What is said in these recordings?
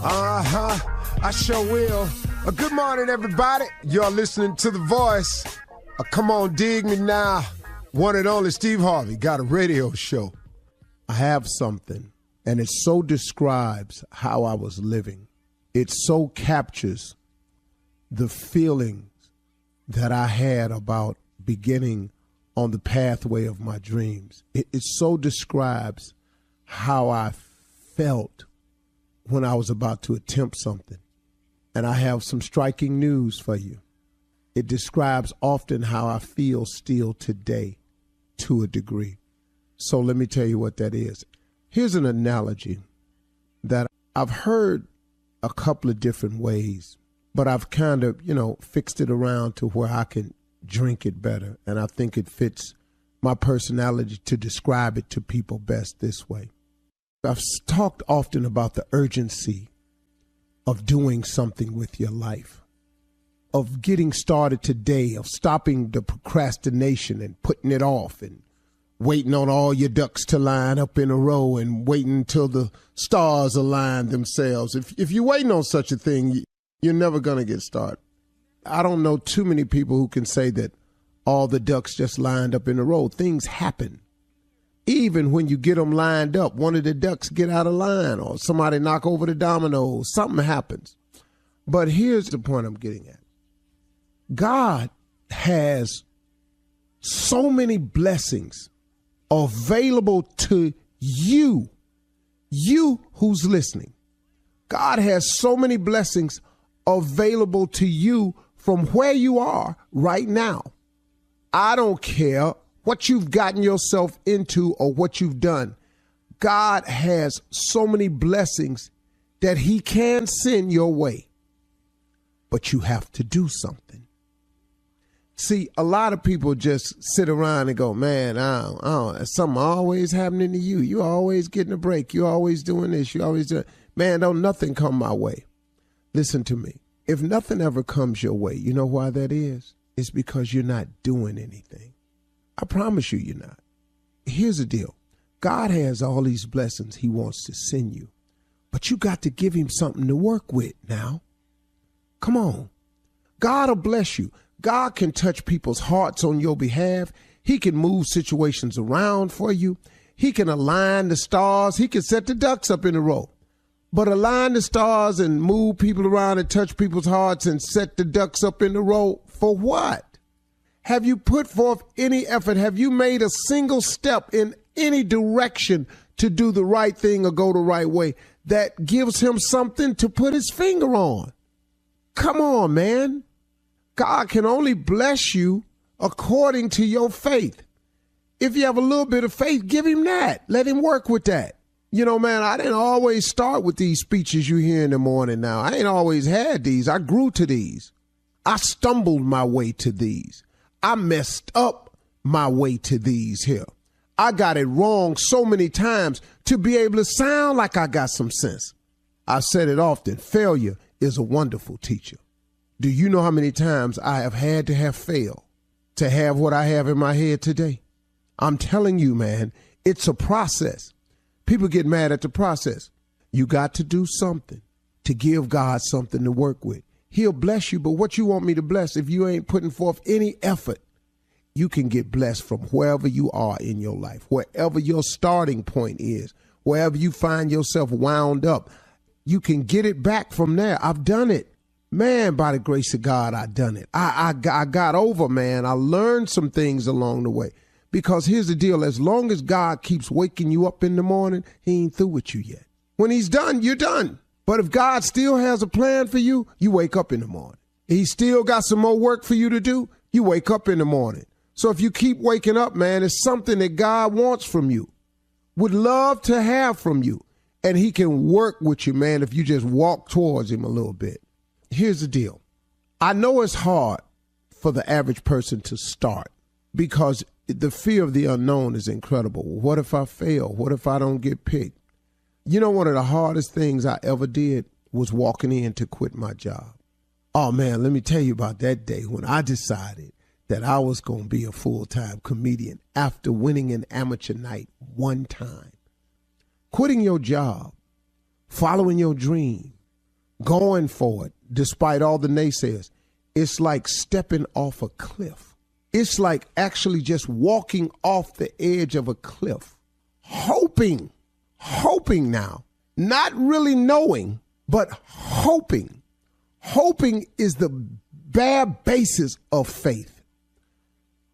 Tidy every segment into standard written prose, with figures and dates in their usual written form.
I sure will. Good morning, everybody. You're listening to The Voice. Come on, dig me now. One and only Steve Harvey got a radio show. I have something, and it so describes how I was living. It so captures the feelings that I had about beginning on the pathway of my dreams. It so describes how I felt when I was about to attempt something. And I have some striking news for you. It describes often how I feel still today to a degree. So let me tell you what that is. Here's an analogy that I've heard a couple of different ways, but I've kind of, fixed it around to where I can drink it better. And I think it fits my personality to describe it to people best this way. I've talked often about the urgency of doing something with your life, of getting started today, of stopping the procrastination and putting it off and waiting on all your ducks to line up in a row and waiting until the stars align themselves. If you're waiting on such a thing, you're never going to get started. I don't know too many people who can say that all the ducks just lined up in a row. Things happen. Even when you get them lined up, one of the ducks get out of line or somebody knock over the dominoes, something happens. But here's the point I'm getting at. God has so many blessings available to you who's listening. God has so many blessings available to you from where you are right now. I don't care what you've gotten yourself into or what you've done. God has so many blessings that he can send your way, but you have to do something. See, a lot of people just sit around and go, man, something always happening to you. You always getting a break. You always doing this. You always doing, man, don't nothing come my way. Listen to me. If nothing ever comes your way, you know why that is? It's because you're not doing anything. I promise you, you're not. Here's the deal. God has all these blessings he wants to send you, but you got to give him something to work with now. Come on. God will bless you. God can touch people's hearts on your behalf. He can move situations around for you. He can align the stars. He can set the ducks up in a row. But align the stars and move people around and touch people's hearts and set the ducks up in a row for what? Have you put forth any effort? Have you made a single step in any direction to do the right thing or go the right way that gives him something to put his finger on? Come on, man. God can only bless you according to your faith. If you have a little bit of faith, give him that. Let him work with that. Man, I didn't always start with these speeches you hear in the morning now. I ain't always had these. I grew to these. I stumbled my way to these. I messed up my way to these here. I got it wrong so many times to be able to sound like I got some sense. I've said it often. Failure is a wonderful teacher. Do you know how many times I have had to have failed to have what I have in my head today? I'm telling you, man, it's a process. People get mad at the process. You got to do something to give God something to work with. He'll bless you, but what you want me to bless if you ain't putting forth any effort? You can get blessed from wherever you are in your life, wherever your starting point is, wherever you find yourself wound up. You can get it back from there. I've done it. Man, by the grace of God, I done it. I got over, man. I learned some things along the way. Because here's the deal. As long as God keeps waking you up in the morning, he ain't through with you yet. When he's done, you're done. But if God still has a plan for you, you wake up in the morning. He still got some more work for you to do, you wake up in the morning. So if you keep waking up, man, it's something that God wants from you, would love to have from you. And he can work with you, man, if you just walk towards him a little bit. Here's the deal. I know it's hard for the average person to start because the fear of the unknown is incredible. What if I fail? What if I don't get picked? One of the hardest things I ever did was walking in to quit my job. Oh, man, let me tell you about that day when I decided that I was going to be a full-time comedian after winning an amateur night one time. Quitting your job, following your dream, going for it, despite all the naysayers, it's like stepping off a cliff. It's like actually just walking off the edge of a cliff, hoping now, not really knowing, but hoping. Hoping is the bare basis of faith.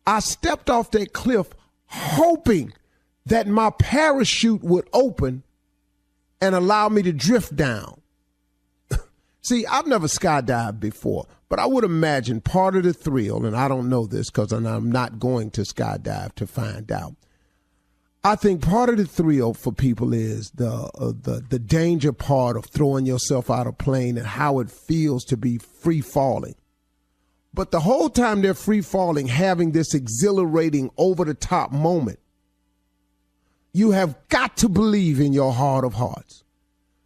I stepped off that cliff hoping that my parachute would open and allow me to drift down. See, I've never skydived before, but I would imagine part of the thrill, and I don't know this because I'm not going to skydive to find out. I think part of the thrill for people is the danger part of throwing yourself out of a plane and how it feels to be free falling. But the whole time they're free falling, having this exhilarating over the top moment, you have got to believe in your heart of hearts.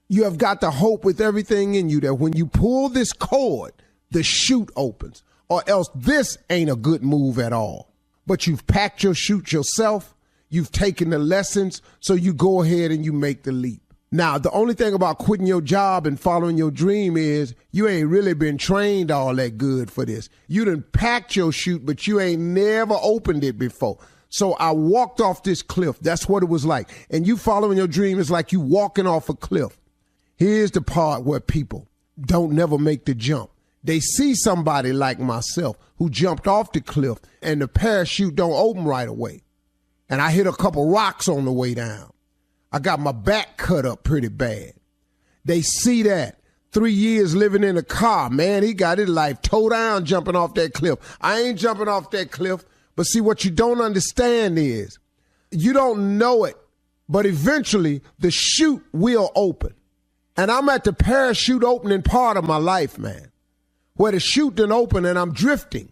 You have got to hope with everything in you that when you pull this cord, the chute opens, or else this ain't a good move at all. But you've packed your chute yourself. You've taken the lessons, so you go ahead and you make the leap. Now, the only thing about quitting your job and following your dream is you ain't really been trained all that good for this. You done packed your chute, but you ain't never opened it before. So I walked off this cliff. That's what it was like. And you following your dream is like you walking off a cliff. Here's the part where people don't never make the jump. They see somebody like myself who jumped off the cliff and the parachute don't open right away. And I hit a couple rocks on the way down. I got my back cut up pretty bad. They see that. 3 years living in a car, man, he got his life towed down jumping off that cliff. I ain't jumping off that cliff. But see, what you don't understand is you don't know it, but eventually the chute will open. And I'm at the parachute opening part of my life, man, where the chute didn't open and I'm drifting.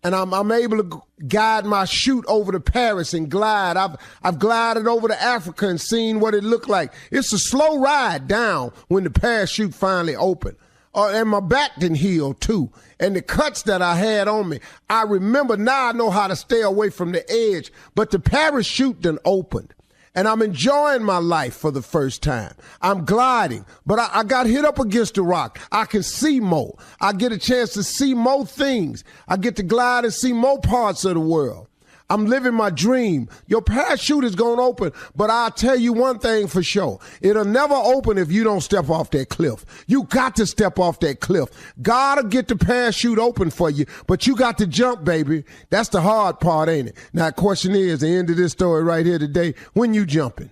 And I'm able to guide my chute over to Paris and glide. I've glided over to Africa and seen what it looked like. It's a slow ride down when the parachute finally opened. And my back didn't heal too. And the cuts that I had on me, I remember now I know how to stay away from the edge. But the parachute done opened. And I'm enjoying my life for the first time. I'm gliding, but I got hit up against a rock. I can see more. I get a chance to see more things. I get to glide and see more parts of the world. I'm living my dream. Your parachute is going to open, but I'll tell you one thing for sure. It'll never open if you don't step off that cliff. You got to step off that cliff. God will get the parachute open for you, but you got to jump, baby. That's the hard part, ain't it? Now, the question is, the end of this story right here today, when you jumping?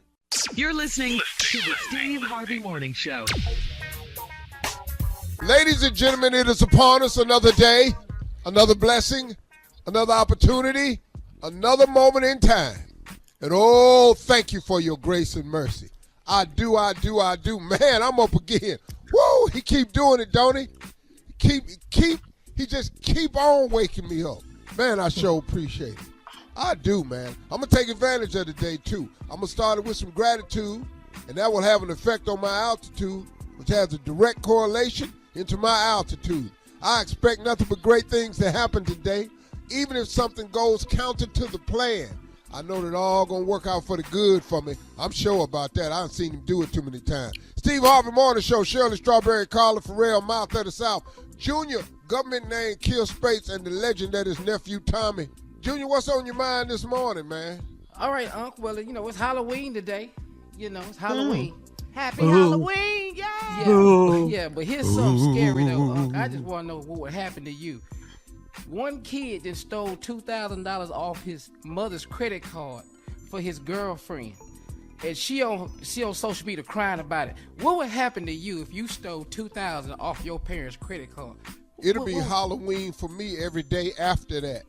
You're listening to the Steve Harvey Morning Show. Ladies and gentlemen, it is upon us another day, another blessing, another opportunity. Another moment in time. And oh, thank you for your grace and mercy. I do. Man, I'm up again. Woo, he keep doing it, don't he? He just keep on waking me up. Man, I sure appreciate it. I do, man. I'm going to take advantage of the day, too. I'm going to start it with some gratitude, and that will have an effect on my altitude, which has a direct correlation into my altitude. I expect nothing but great things to happen today. Even if something goes counter to the plan, I know that all going to work out for the good for me. I'm sure about that. I've seen him do it too many times. Steve Harvey Morning Show, Shirley Strawberry, Carla Farrell, Mouth of the South, Junior, government name Kill Spates, and the legend that is nephew Tommy. Junior, what's on your mind this morning, man? All right, Unc. Well, it's Halloween today. It's Halloween. Happy Halloween, yeah. But here's something scary, though, Unc. I just want to know what would happen to you. One kid just stole $2,000 off his mother's credit card for his girlfriend. And she on social media crying about it. What would happen to you if you stole $2,000 off your parents' credit card? It'll be Halloween for me every day after that.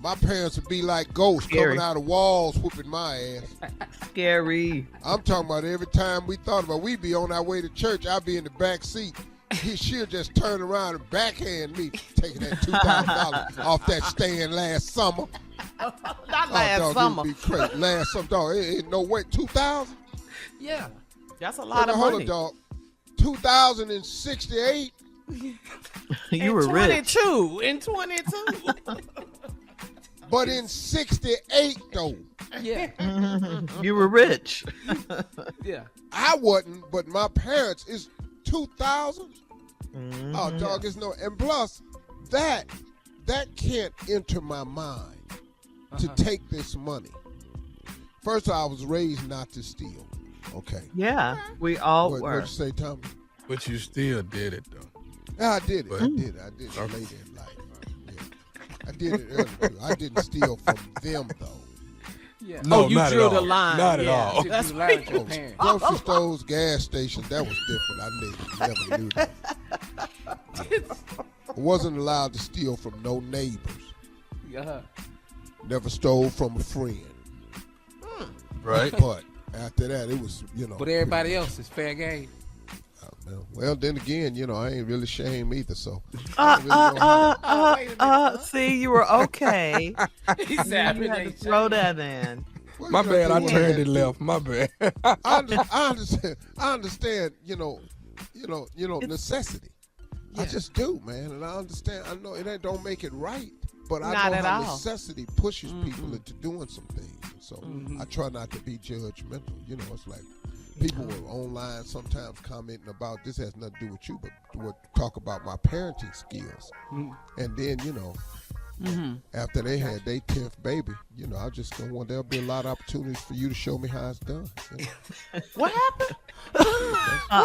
My parents would be like ghosts coming out of walls whooping my ass. Scary. I'm talking about every time we thought about we'd be on our way to church, I'd be in the back seat. She'll just turn around and backhand me, taking that $2,000 off that stand last summer. Not last summer. Be crazy. Last summer, dog. Ain't no way. 2,000? Yeah. That's a lot of money. Hold on, dog. 2068? You were rich. In 22. But in 68, though. Yeah. You were rich. Yeah. I wasn't, but my parents is $2,000. Oh, dog, it's no. And plus, that can't enter my mind to take this money. First, I was raised not to steal. Okay. Yeah, we all were. What'd you say, Tommy? But you still did it, though. Yeah, I did it. But- I did it later in life. Yeah. I did it early, too. I didn't steal from them, though. Yeah. No, you not drew at the all. line. Not at Yeah. all. That's what your parents. Grocery stores, gas stations, that was different. I never knew that. I wasn't allowed to steal from no neighbors. Uh-huh. Never stole from a friend. Right? But after that, it was, But everybody else is fair game. Well, then again, I ain't really ashamed either, so. I don't really know how See, you were okay. He You said, had to throw that in. What My you bad, I do turned when it left. My bad. I understand, necessity. I just do, man, and I understand. I know it don't make it right, but I Not know at how all. necessity pushes people into doing some things. And so I try not to be judgmental. It's like people will online sometimes commenting about this has nothing to do with you, but would talk about my parenting skills, and then after they had their 10th baby, I just don't want there'll be a lot of opportunities for you to show me how it's done. What happened?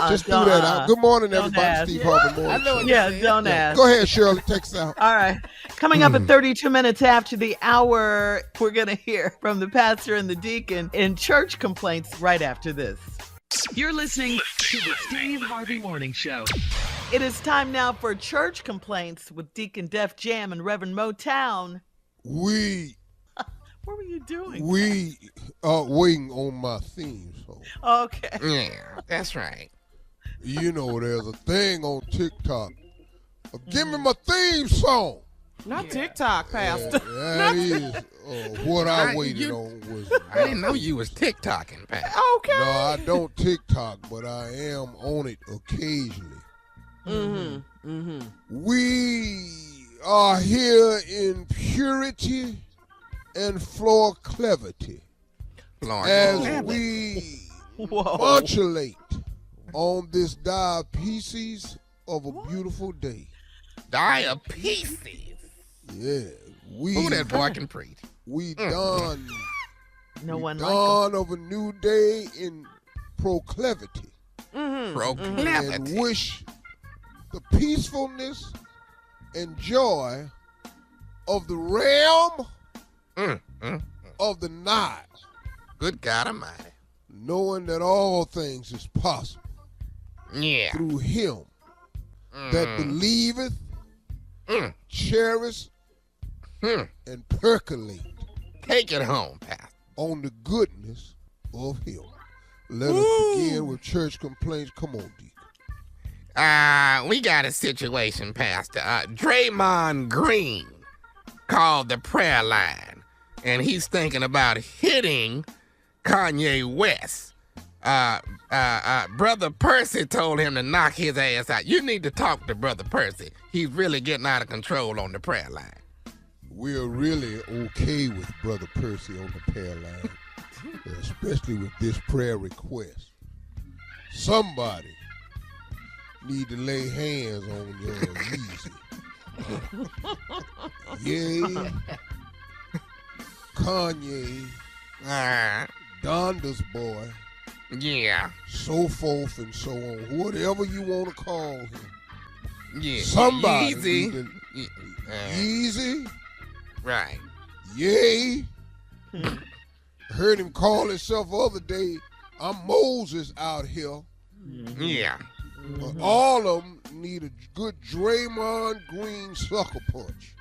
Just threw that out. Good morning, Don't everybody. ask. Steve Harvey I Morning know Show. what Yeah, you're don't saying. ask. Go ahead, Shirley. Take us out. All right. Coming up at 32 minutes after the hour, we're going to hear from the pastor and the deacon in church complaints right after this. You're listening to the Steve Harvey Morning Show. It is time now for church complaints with Deacon Def Jam and Reverend Motown. We What were you doing? waiting on my theme song. Okay. Yeah, that's right. There's a thing on TikTok. Give me my theme song. Not TikTok, Pastor. That is what I waited on was. I didn't know you was TikToking, Pat. Okay. No, I don't TikTok, but I am on it occasionally. We are here in purity and floor clevity Lord, as we Whoa. modulate on this diapeses of a beautiful day. die of pieces. Yeah, Who that boy can preach? we dawn No one like dawn of a new day in proclivity Proclivity. and wish the peacefulness and joy of the realm of the Nile, Good God Almighty. knowing that all things is possible Yeah. through him that believeth, cherish, and percolate Take it home, Pastor. on the goodness of him. Let us begin with church complaints. Come on, Deacon. We got a situation, Pastor. Draymond Green called the prayer line, and he's thinking about hitting Kanye West. Brother Percy told him to knock his ass out. You need to talk to Brother Percy. He's really getting out of control on the prayer line. We're really okay with Brother Percy on the prayer line, especially with this prayer request. Somebody need to lay hands on your Yeezy. Yay. Kanye, Donda's boy, Yeah. so forth and so on. Whatever you want to call him. Yeah. Somebody Easy. need to- Yeezy. Right. Yay. Heard him call himself the other day, I'm Moses out here. Yeah. All of them need a good Draymond Green sucker punch.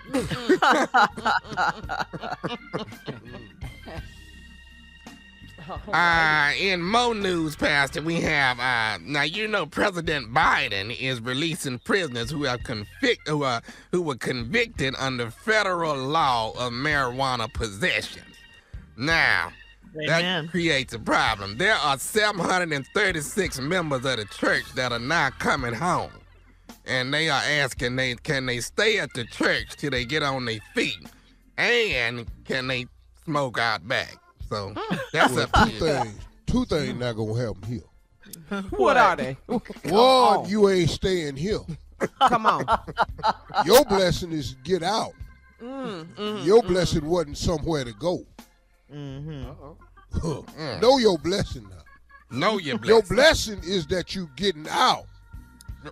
In more news, Pastor, we have now President Biden is releasing prisoners who were convicted under federal law of marijuana possession. Now, Amen. that creates a problem. There are 736 members of the church that are now coming home, and they are asking, can they stay at the church till they get on their feet, and can they smoke out back? So that's Well, up to you. two things not gonna happen here. What are they? One, you ain't staying here. Come on. Your blessing is get out. Your blessing wasn't somewhere to go. Know your blessing now. Know your blessing. Your blessing is that you getting out,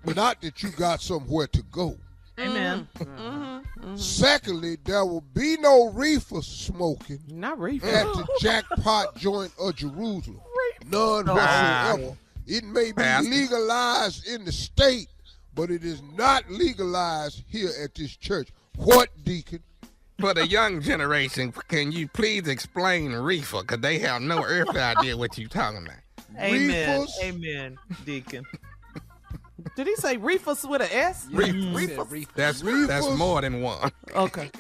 not that you got somewhere to go. Amen. Secondly, there will be no reefer smoking Not reefer. at the jackpot joint of Jerusalem. None whatsoever. It may be Pastor. legalized in the state, but it is not legalized here at this church. What, Deacon? For the young generation, can you please explain reefer? Because they have no earthly idea what you're talking about. Amen. Reefers? Amen, Deacon. Did he say reefers with an S? Reefers. That's Reefers. more than one. Okay.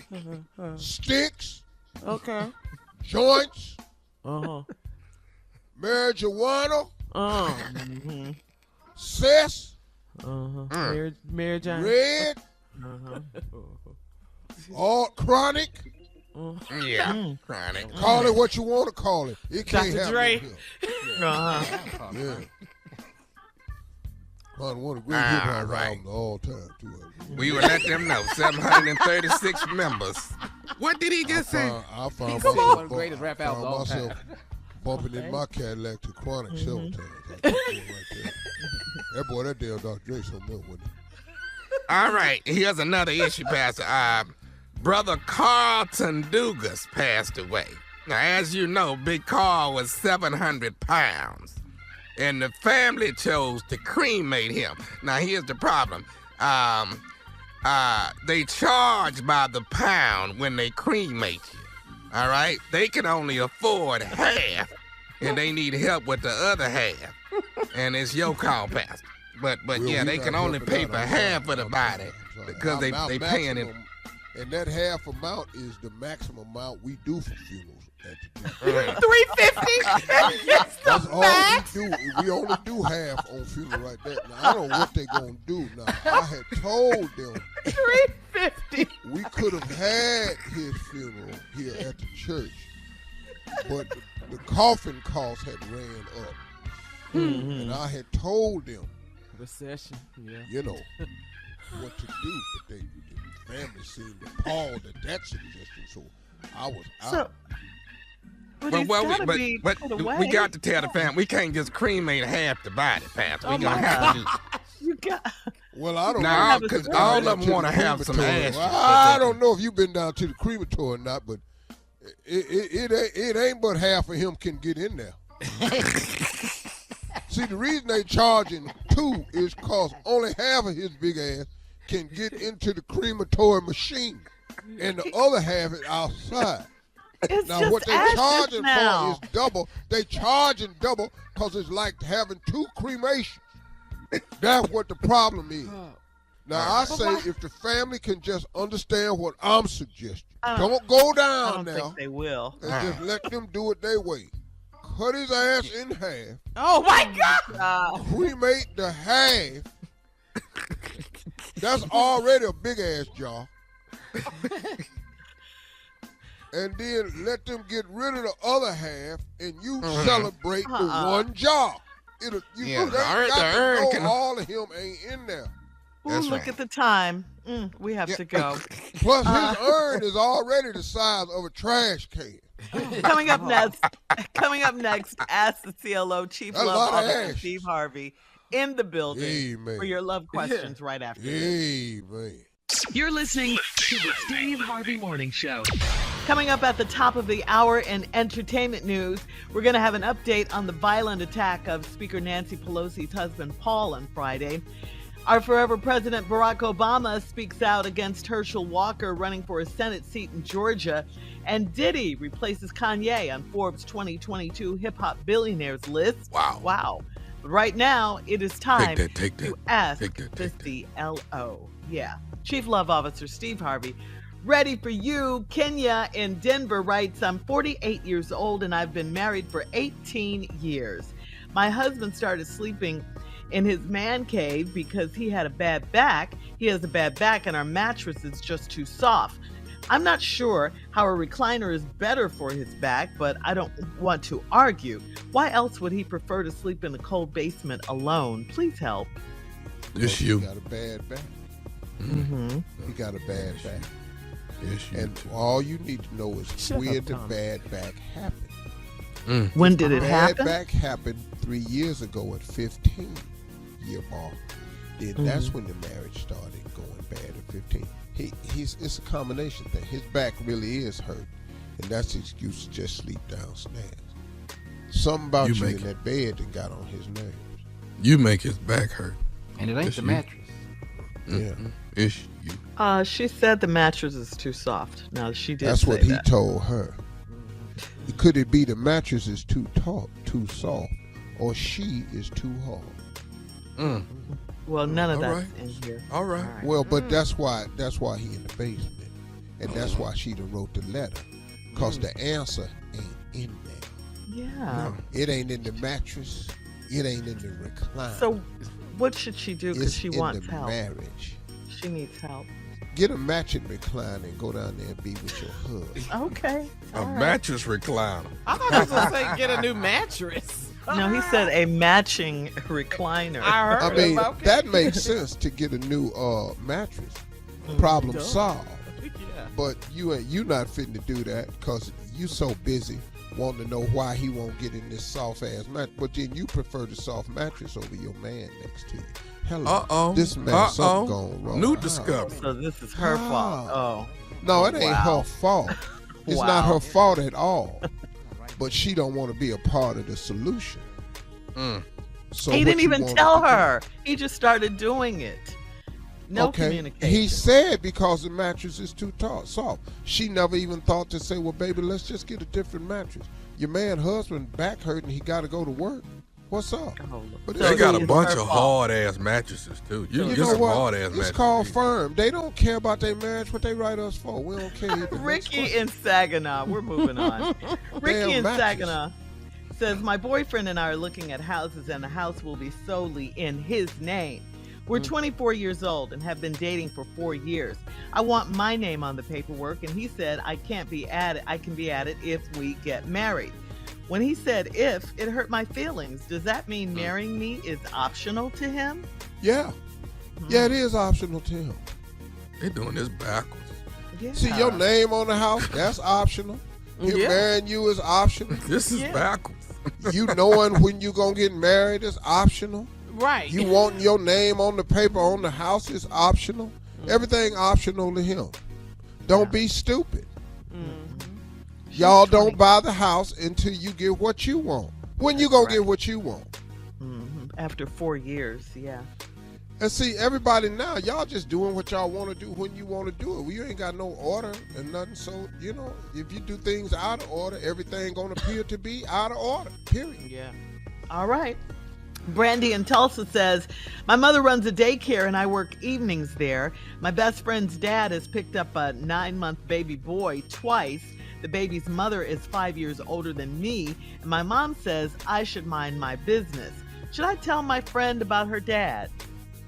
Sticks, Okay. joints, Uh-huh. marijuana, Uh-huh. cess, Mary Jane. red, all chronic. Yeah. Chronic. Call it what you want to call it. It can't Dr. happen Dre. here. Uh-huh. Yeah. Probably one of the great hip hop right. albums of all time, too. We will let them know. 736 members. What did he just say? I found Come myself, on. One of the greatest rap albums of all myself time. bumping in my Cadillac to Chronic several times. I tell you right there. That boy, that damn Dr. Dre, something else, wasn't he? All right. Here's another issue, Pastor. Brother Carlton Dugas passed away. Now, as you know, Big Carl was 700 pounds. And the family chose to cremate him. Now, here's the problem. They charge by the pound when they cremate you. All right? They can only afford half, and they need help with the other half. And it's your call, Pastor. But Well, yeah, we they not can only helping pay out. for I'm half sorry. of the body I'm sorry. because they Our paying it. maximum- And that half amount is the maximum amount we do for funerals at the church. $350. That's all we do. We only do half on funeral right there. Now, I don't know what they gonna do. Now, I had told them $350. we could have had his funeral here at the church, but the coffin cost had ran up. And I had told them, Recession. Yeah. you know, what to do, but the family seemed appalled at that suggestion, so I was out. So, but he's gotta be put away. we got to tell the family we can't just cremate half the body, Pastor. We're gonna have to do. You got. Well, I don't Now, know. because Well, all Down of to them want to the have some crematory. ashes. Well, but I they- don't know if you've been down to the crematory or not, but it ain't but half of him can get in there. See, the reason they charging two is because only half of his big ass can get into the crematory machine, and the other half is outside. It's Now, just what they ashes charging now. for is double. They charging double because it's like having two cremations. That's what the problem is. Now, I say if the family can just understand what I'm suggesting, don't go I down don't now think they will. and just let them do it their way. Cut his ass in half, Oh my God. cremate the half. That's already a big ass jar. And then let them get rid of the other half, and you celebrate the one jar. You Yeah, they the urn- got the to urn know can- all of him ain't in there. Ooh, That's look right. at the time. We have to go. Plus, his urn is already the size of a trash can. Coming up next, Ask the CLO Chief That's a Love lot of Officer ash. Steve Harvey in the building Amen. for your love questions right after this. Amen. You're listening to the Steve Harvey Morning Show. Coming up at the top of the hour in entertainment news, we're going to have an update on the violent attack of Speaker Nancy Pelosi's husband, Paul, on Friday. Our forever President Barack Obama speaks out against Herschel Walker running for a Senate seat in Georgia. And Diddy replaces Kanye on Forbes 2022 hip-hop billionaires list. Wow. But right now, it is time to ask the CLO. Yeah. Chief Love Officer Steve Harvey, ready for you. Kenya in Denver writes, I'm 48 years old and I've been married for 18 years. My husband started sleeping in his man cave because he had a bad back. He has a bad back and our mattress is just too soft. I'm not sure how a recliner is better for his back, but I don't want to argue. Why else would he prefer to sleep in a cold basement alone? Please help. It's He you. got a bad back. Mm-hmm. He got a bad back. It's you. And all you need to know is Shut when up, the Tommy. bad back happened. When did it Bad happen? back happened 3 years ago at 15-year mark. Then that's when the marriage started going bad at 15. It's a combination thing. His back really is hurt, and that's the excuse to just sleep downstairs. Something about you in that bed that got on his nerves. You make his back hurt. And it ain't It's the you. mattress. Yeah, It's you. She said the mattress is too soft. Now, she did that's say what he that. told her. Could it be the mattress is too too soft, or she is too hard? Well, none of All that's right. in here. All right. Well, but that's why he in the basement, and that's why she done wrote the letter, cause the answer ain't in there. Yeah. It ain't in the mattress. It ain't in the recliner. So, what should she do? Because it's she in wants the help. marriage. She needs help. Get a matching recliner and go down there and be with your husband. Okay. A mattress recliner. I thought you was gonna say get a new mattress. No, he said a matching recliner. I heard. I mean, okay. that makes sense to get a new mattress. Problem Duh. solved. Yeah. But you not fitting to do that because you so busy wanting to know why he won't get in this soft ass mattress. But then you prefer the soft mattress over your man next to you. Hello. This man something going wrong. New How? discovery. So this is her fault. Oh. No, it ain't Wow. her fault. It's Wow. not her fault at all. But she don't want to be a part of the solution. So He what didn't you even want tell to do- her. He just started doing it. No communication. He said because the mattress is too soft. She never even thought to say, well, baby, let's just get a different mattress. Your man husband back hurting, he got to go to work. What's up? Oh, But They got a it's bunch her of fault. hard ass mattresses too. You can You get know some what? hard ass It's mattresses. called firm. They don't care about their marriage. What they write us for? We don't care. either. Next Ricky question. in Saginaw. We're moving on. Ricky Damn in mattress. Saginaw says, my boyfriend and I are looking at houses, and the house will be solely in his name. We're 24 years old and have been dating for 4 years. I want my name on the paperwork, and he said I can be added if we get married. When he said if, it hurt my feelings. Does that mean marrying me is optional to him? Yeah. Yeah, it is optional to him. They're doing this backwards. Yeah. See, your name on the house, that's optional. Him Yeah. marrying you is optional. This is Yeah. backwards. You knowing when you going to get married is optional. Right. You wanting your name on the paper on the house is optional. Everything optional to him. Don't be stupid. Y'all don't buy the house until you get what you want. When you gonna get what you want? After 4 years, yeah. And see, everybody now, y'all just doing what y'all want to do when you want to do it. Well, you ain't got no order and nothing. So, if you do things out of order, everything gonna appear to be out of order. Period. Yeah. All right. Brandy in Tulsa says, my mother runs a daycare and I work evenings there. My best friend's dad has picked up a 9-month baby boy twice. The baby's mother is 5 years older than me, and my mom says I should mind my business. Should I tell my friend about her dad?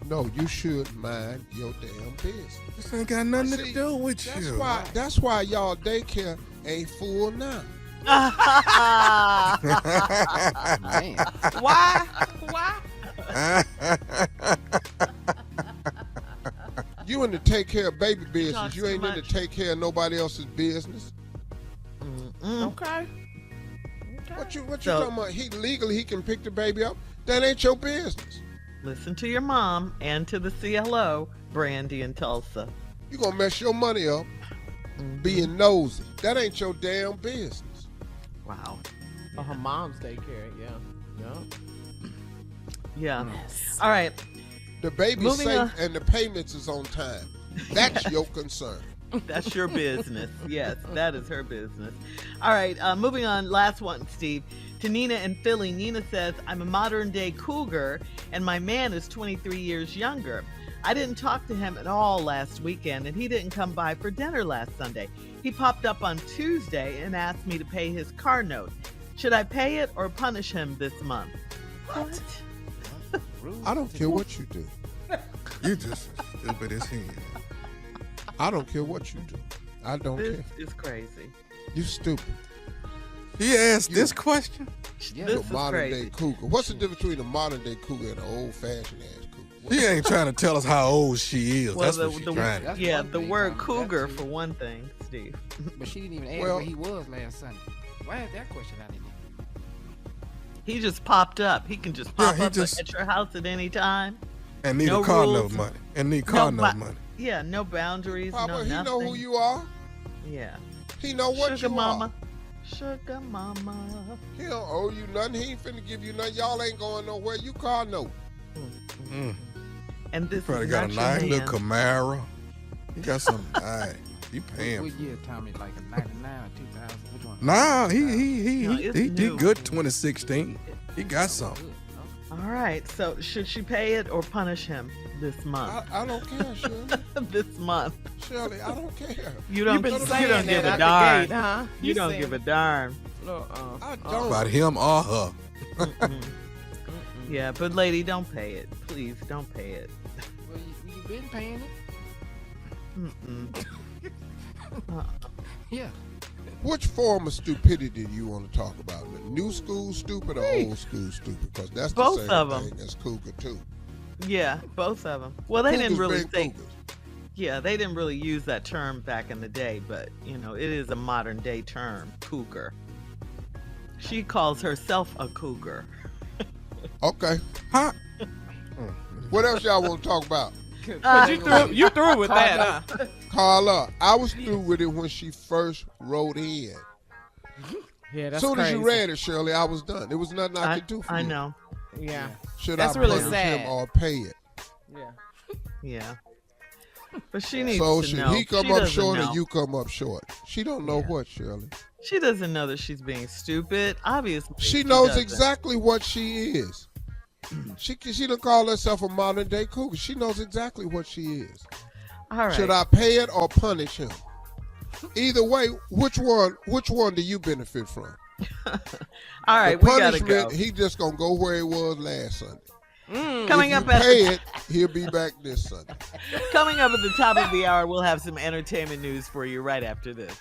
No, you should mind your damn business. This ain't got nothing See, to do with That's you. why. That's why y'all daycare ain't full now. Man. Why? You in to take care of baby business. talks You too ain't in to much. take care of nobody else's business. Okay. What you So- talking about? He legally he can pick the baby up. That ain't your business. Listen to your mom and to the CLO, Brandy in Tulsa. You gonna mess your money up being nosy. That ain't your damn business. Wow. Oh, her mom's daycare. Yeah. Yeah. All right. The baby's Moving safe on. and the payments is on time. That's your concern. That's your business. Yes, that is her business. All right, moving on. Last one, Steve. To Nina in Philly, Nina says, I'm a modern day cougar and my man is 23 years younger. I didn't talk to him at all last weekend and he didn't come by for dinner last Sunday. He popped up on Tuesday and asked me to pay his car note. Should I pay it or punish him this month? What? I don't care what you do. You just stupid as hell. I don't care what you do. I don't This care. is crazy. You stupid. He asked this question. Yeah. This A is modern crazy. day cougar. What's the difference between a modern day cougar and an old fashioned ass cougar? He ain't trying to tell us how old she is. Well, That's the, what she's the, trying to. That's yeah, one the thing, word Tommy, cougar that too. for one thing, Steve. But she didn't even ask Well- where he was last Sunday. Why is that question out of there? He just popped up. He can just Yeah, pop he up just- at your house at any time. And need No a car rules. note money. And need car No, note but- money. Yeah, no boundaries, Papa, no he nothing. know who you are. Yeah. He know what Sugar you mama. are. Sugar mama. He don't owe you nothing. He ain't finna give you nothing. Y'all ain't going nowhere. You car note. Mm. And this Probably is got not a your nice man. little Camaro. He got some nice. He paying. What year, Tommy? Like a 99 or 2000? Which one? Nah, No, it's he new. good 2016. He got something. Good. All right. So should she pay it or punish him this month? I don't care, Shirley. This month. Shirley, I don't care. You don't. You've been you saying don't give that a out darn. the gate, huh? You don't saying give a it. darn. I don't. About him or her. Yeah, but lady, don't pay it. Please don't pay it. Well, you been paying it? Mm-mm. Yeah. Which form of stupidity do you want to talk about? The new school stupid or old school stupid? Because that's the Both same of 'em. thing as cougar too. Yeah, both of them. Well, they didn't Cougars really been say. cougars. Yeah, they didn't really use that term back in the day, but it is a modern day term, cougar. She calls herself a cougar. Okay. Huh? What else y'all want to talk about? Cause you through with that, huh? Carla, I was through with it when she first wrote in. Yeah, As that's soon crazy. as you read it, Shirley, I was done. There was nothing I could do for I you. know. Yeah, Should That's I really punish sad. him or pay it? yeah. Yeah. But she needs So to should know. he come She up doesn't short know. or you come up short? She don't know Yeah. what, Shirley. She doesn't know that she's being stupid. Obviously, She knows doesn't. exactly what she is. She done called herself a modern day cougar. She knows exactly what she is. All right. Should I pay it or punish him? Either way, which one do you benefit from? All right, the we gotta punishment, go. he just gonna go where he was last Sunday. Coming if up you at pay the, it, he'll be back this Sunday. coming up at the top of the hour, we'll have some entertainment news for you right after this.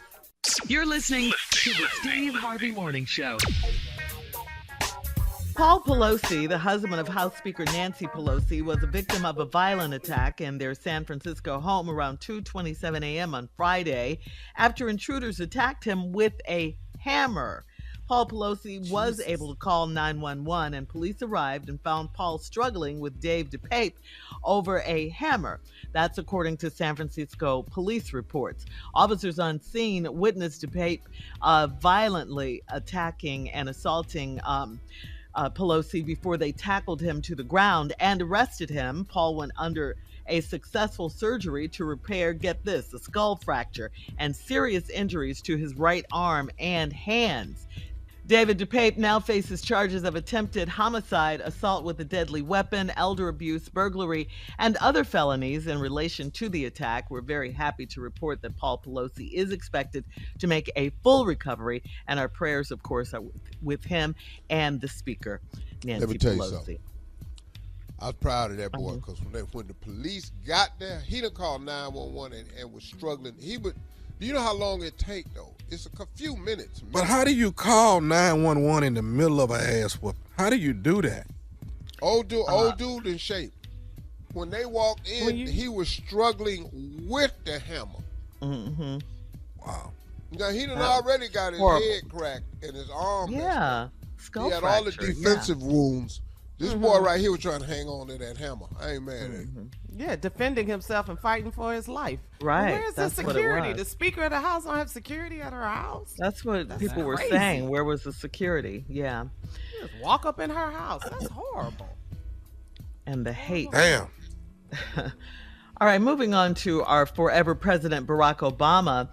You're listening to the Steve Harvey Morning Show. Paul Pelosi, the husband of House Speaker Nancy Pelosi, was a victim of a violent attack in their San Francisco home around 2:27 a.m. on Friday after intruders attacked him with a hammer. Paul Pelosi was able to call 911 and police arrived and found Paul struggling with Dave DePape over a hammer. That's according to San Francisco police reports. Officers on scene witnessed DePape violently attacking and assaulting Pelosi before they tackled him to the ground and arrested him. Paul went under a successful surgery to repair, get this, a skull fracture and serious injuries to his right arm and hands. David DePape now faces charges of attempted homicide, assault with a deadly weapon, elder abuse, burglary, and other felonies in relation to the attack. We're very happy to report that Paul Pelosi is expected to make a full recovery, and our prayers, of course, are with him and the Speaker, Nancy Let me tell you Pelosi. something. I was proud of that boy because when the police got there, he done called 911 and was struggling. Do you know how long it take though? It's a few minutes. But how do you call 911 in the middle of an ass whooping? How do you do that? Old dude in shape. When they walked in, he was struggling with the hammer. Mm-hmm. Wow. Now he done already got his horrible. head cracked and his arm. messed up. Yeah, skull He had fracture. all the defensive wounds. This boy right here was trying to hang on to that hammer. I ain't mad at him. Yeah, defending himself and fighting for his life. Right, Where's the that's what it security? was. The Speaker of the House don't have security at her house. That's what people were crazy. saying. Where was the security? Yeah, Just walk up in her house. That's horrible. and the hate. Damn. All right, moving on to our forever President Barack Obama.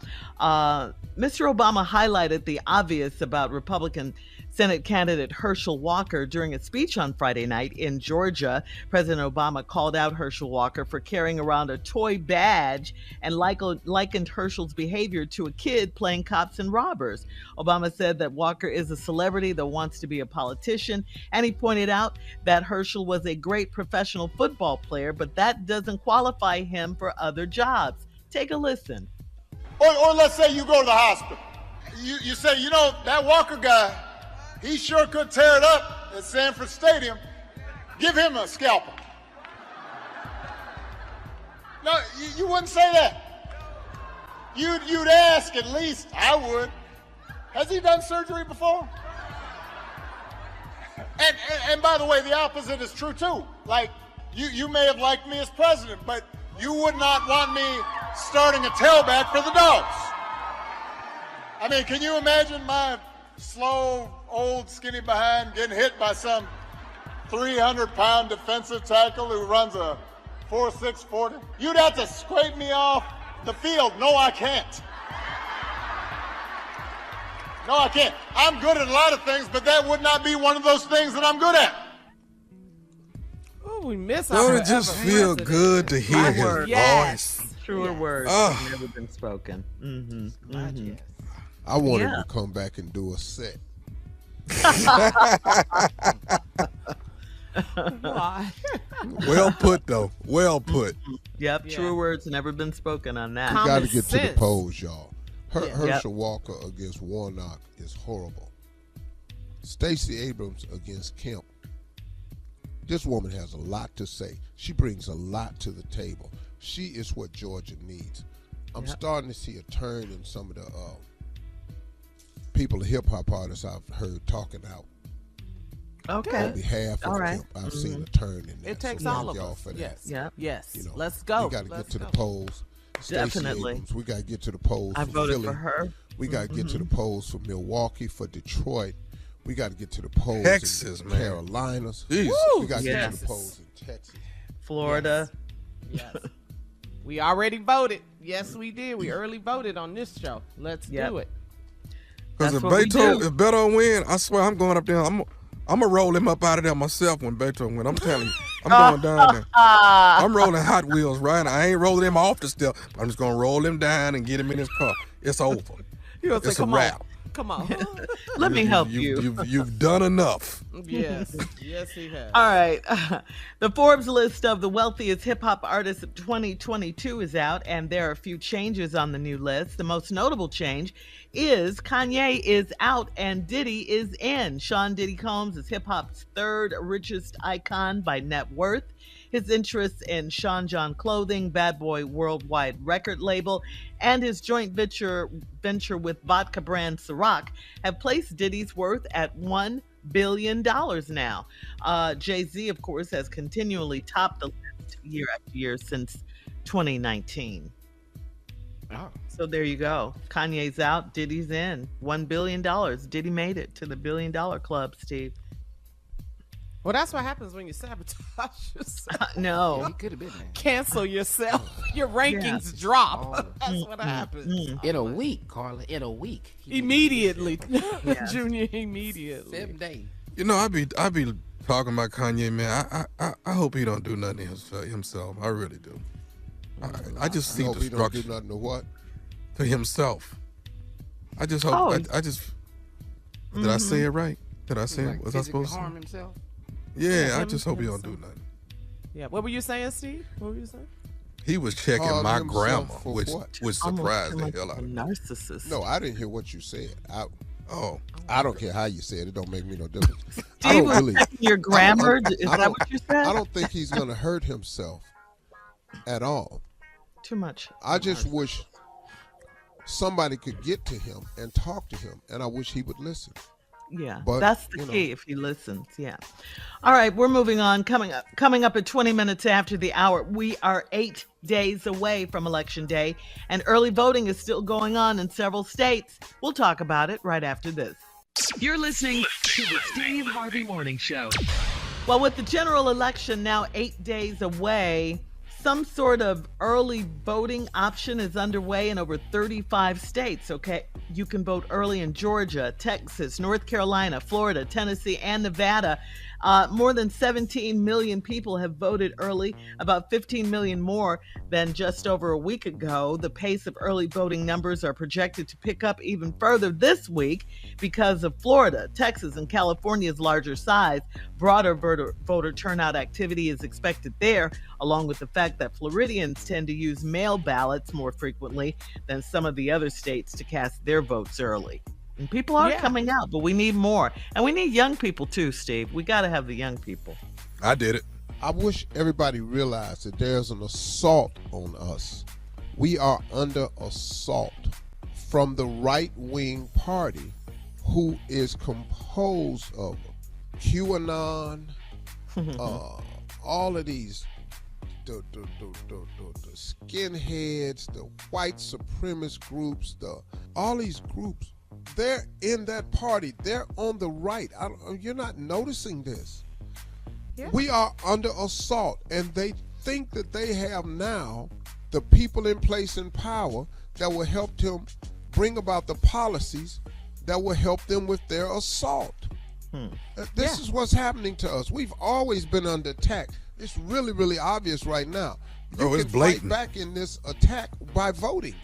Mr. Obama highlighted the obvious about Republican Senate candidate Herschel Walker during a speech on Friday night in Georgia. President Obama called out Herschel Walker for carrying around a toy badge and likened Herschel's behavior to a kid playing cops and robbers. Obama said that Walker is a celebrity that wants to be a politician, and he pointed out that Herschel was a great professional football player, but that doesn't qualify him for other jobs. Take a listen. Or let's say you go to the hospital. You say, you know, that Walker guy, he sure could tear it up at Sanford Stadium. Give him a scalpel. No, you wouldn't say that. You'd ask at least. I would. Has he done surgery before? And by the way, the opposite is true too. Like, you may have liked me as president, but you would not want me starting a tailback for the Dogs. I mean, can you imagine my slow, old, skinny behind getting hit by some 300-pound defensive tackle who runs a 4.6 40? You'd have to scrape me off the field. No, I can't. No, I can't. I'm good at a lot of things, but that would not be one of those things that I'm good at. Oh, we miss Don't our it just forever feel president. good to hear his Word. Yes. voice? Truer words have never been spoken. Yes. I want him Yeah. to come back and do a set. Why? Well put, though. Well put. Yep, Yeah. truer words never been spoken on that. Common Got to get to the sense. polls, y'all. Yeah. Herschel Walker against Warnock is horrible. Stacey Abrams against Kemp. This woman has a lot to say. She brings a lot to the table. She is what Georgia needs. I'm starting to see a turn in some of the people, the hip-hop artists I've heard talking out Okay. on behalf of All right. Kemp. I've seen a turn in that. It takes so all thank of y'all us. for that. Yes. Yep. Yes. You know, Let's go. We got to get Let's to go. the polls. Stacey Definitely. Abrams, we got to get to the polls I for voted Philly. for her. We got to get to the polls for Milwaukee, for Detroit. We got to get to the polls Texas, in man. Carolinas. Jesus. We got to get to Yes. the polls in Texas. Florida. Yes. We already voted. Yes, we did. We early voted on this show. Let's Yep. do it. Because That's if what we Beto, do. if Beto win, I swear I'm going up there. I'm gonna roll him up out of there myself when Beto win. I'm telling you, I'm going down there. I'm rolling Hot Wheels, right? I ain't rolling him off the step. I'm just gonna roll him down and get him in his car. It's over. You gonna say, It's a come wrap. on. Come on. Let me help you. You've done enough. Yes. Yes, he has. All right. The Forbes list of the wealthiest hip hop artists of 2022 is out, and there are a few changes on the new list. The most notable change is Kanye is out and Diddy is in. Sean Diddy Combs is hip hop's third richest icon by net worth. His interests in Sean John Clothing, Bad Boy Worldwide record label, and his joint venture with vodka brand Ciroc have placed Diddy's worth at $1 billion now. Jay-Z, of course, has continually topped the list year after year since 2019. Oh. So there you go. Kanye's out, Diddy's in. $1 billion. Diddy made it to the $1 billion club, Steve. Well, that's what happens when you sabotage yourself. No. He could have been there. Cancel yourself. Your rankings drop. Oh. That's what happens. In a week, Carla. In a week. He- Immediately. Yeah. Junior, immediately. 7 days. You know, I be talking about Kanye, man. I hope he don't do nothing himself. I really do. I just see I hope he don't do destruction nothing to what? to himself. I just hope. Oh. I just. Did I say it right? Did I say Like it? Was I physically supposed to? harm himself. Yeah, I him- just hope he don't himself. do nothing. Yeah. What were you saying, Steve? What were you saying? He was checking Harm my himself grandma, for which what? surprised the Almost hell like out a of me. narcissist. No, I didn't hear what you said. Oh, I don't care how you said it. It don't make me no difference. I Steve don't was really. checking your grammar. Is I that what you said? I don't think he's going to hurt himself at all. Too much. I just wish somebody could get to him and talk to him, and I wish he would listen. Yeah, But, that's the you know. key if he listens. Yeah. All right, we're moving on. Coming up at 20 minutes after the hour, we are 8 days away from Election Day, and early voting is still going on in several states. We'll talk about it right after this. You're listening to the Steve Harvey Morning Show. Well, with the general election now 8 days away, some sort of early voting option is underway in over 35 states, okay? You can vote early in Georgia, Texas, North Carolina, Florida, Tennessee, and Nevada. More than 17 million people have voted early, about 15 million more than just over a week ago. The pace of early voting numbers are projected to pick up even further this week because of Florida, Texas, and California's larger size. Broader voter turnout activity is expected there, along with the fact that Floridians tend to use mail ballots more frequently than some of the other states to cast their votes early. And people are coming out, but we need more. And we need young people too, Steve. We got to have the young people. I did it. I wish everybody realized that there's an assault on us. We are under assault from the right-wing party, who is composed of QAnon, all of these, the skinheads, the white supremacist groups, all these groups. They're in that party. They're on the right. You're not noticing this. Yeah. We are under assault, and they think that they have now the people in place in power that will help them bring about the policies that will help them with their assault. This is what's happening to us. We've always been under attack. It's really, really obvious right now. You it's can blatant. fight back in this attack by voting.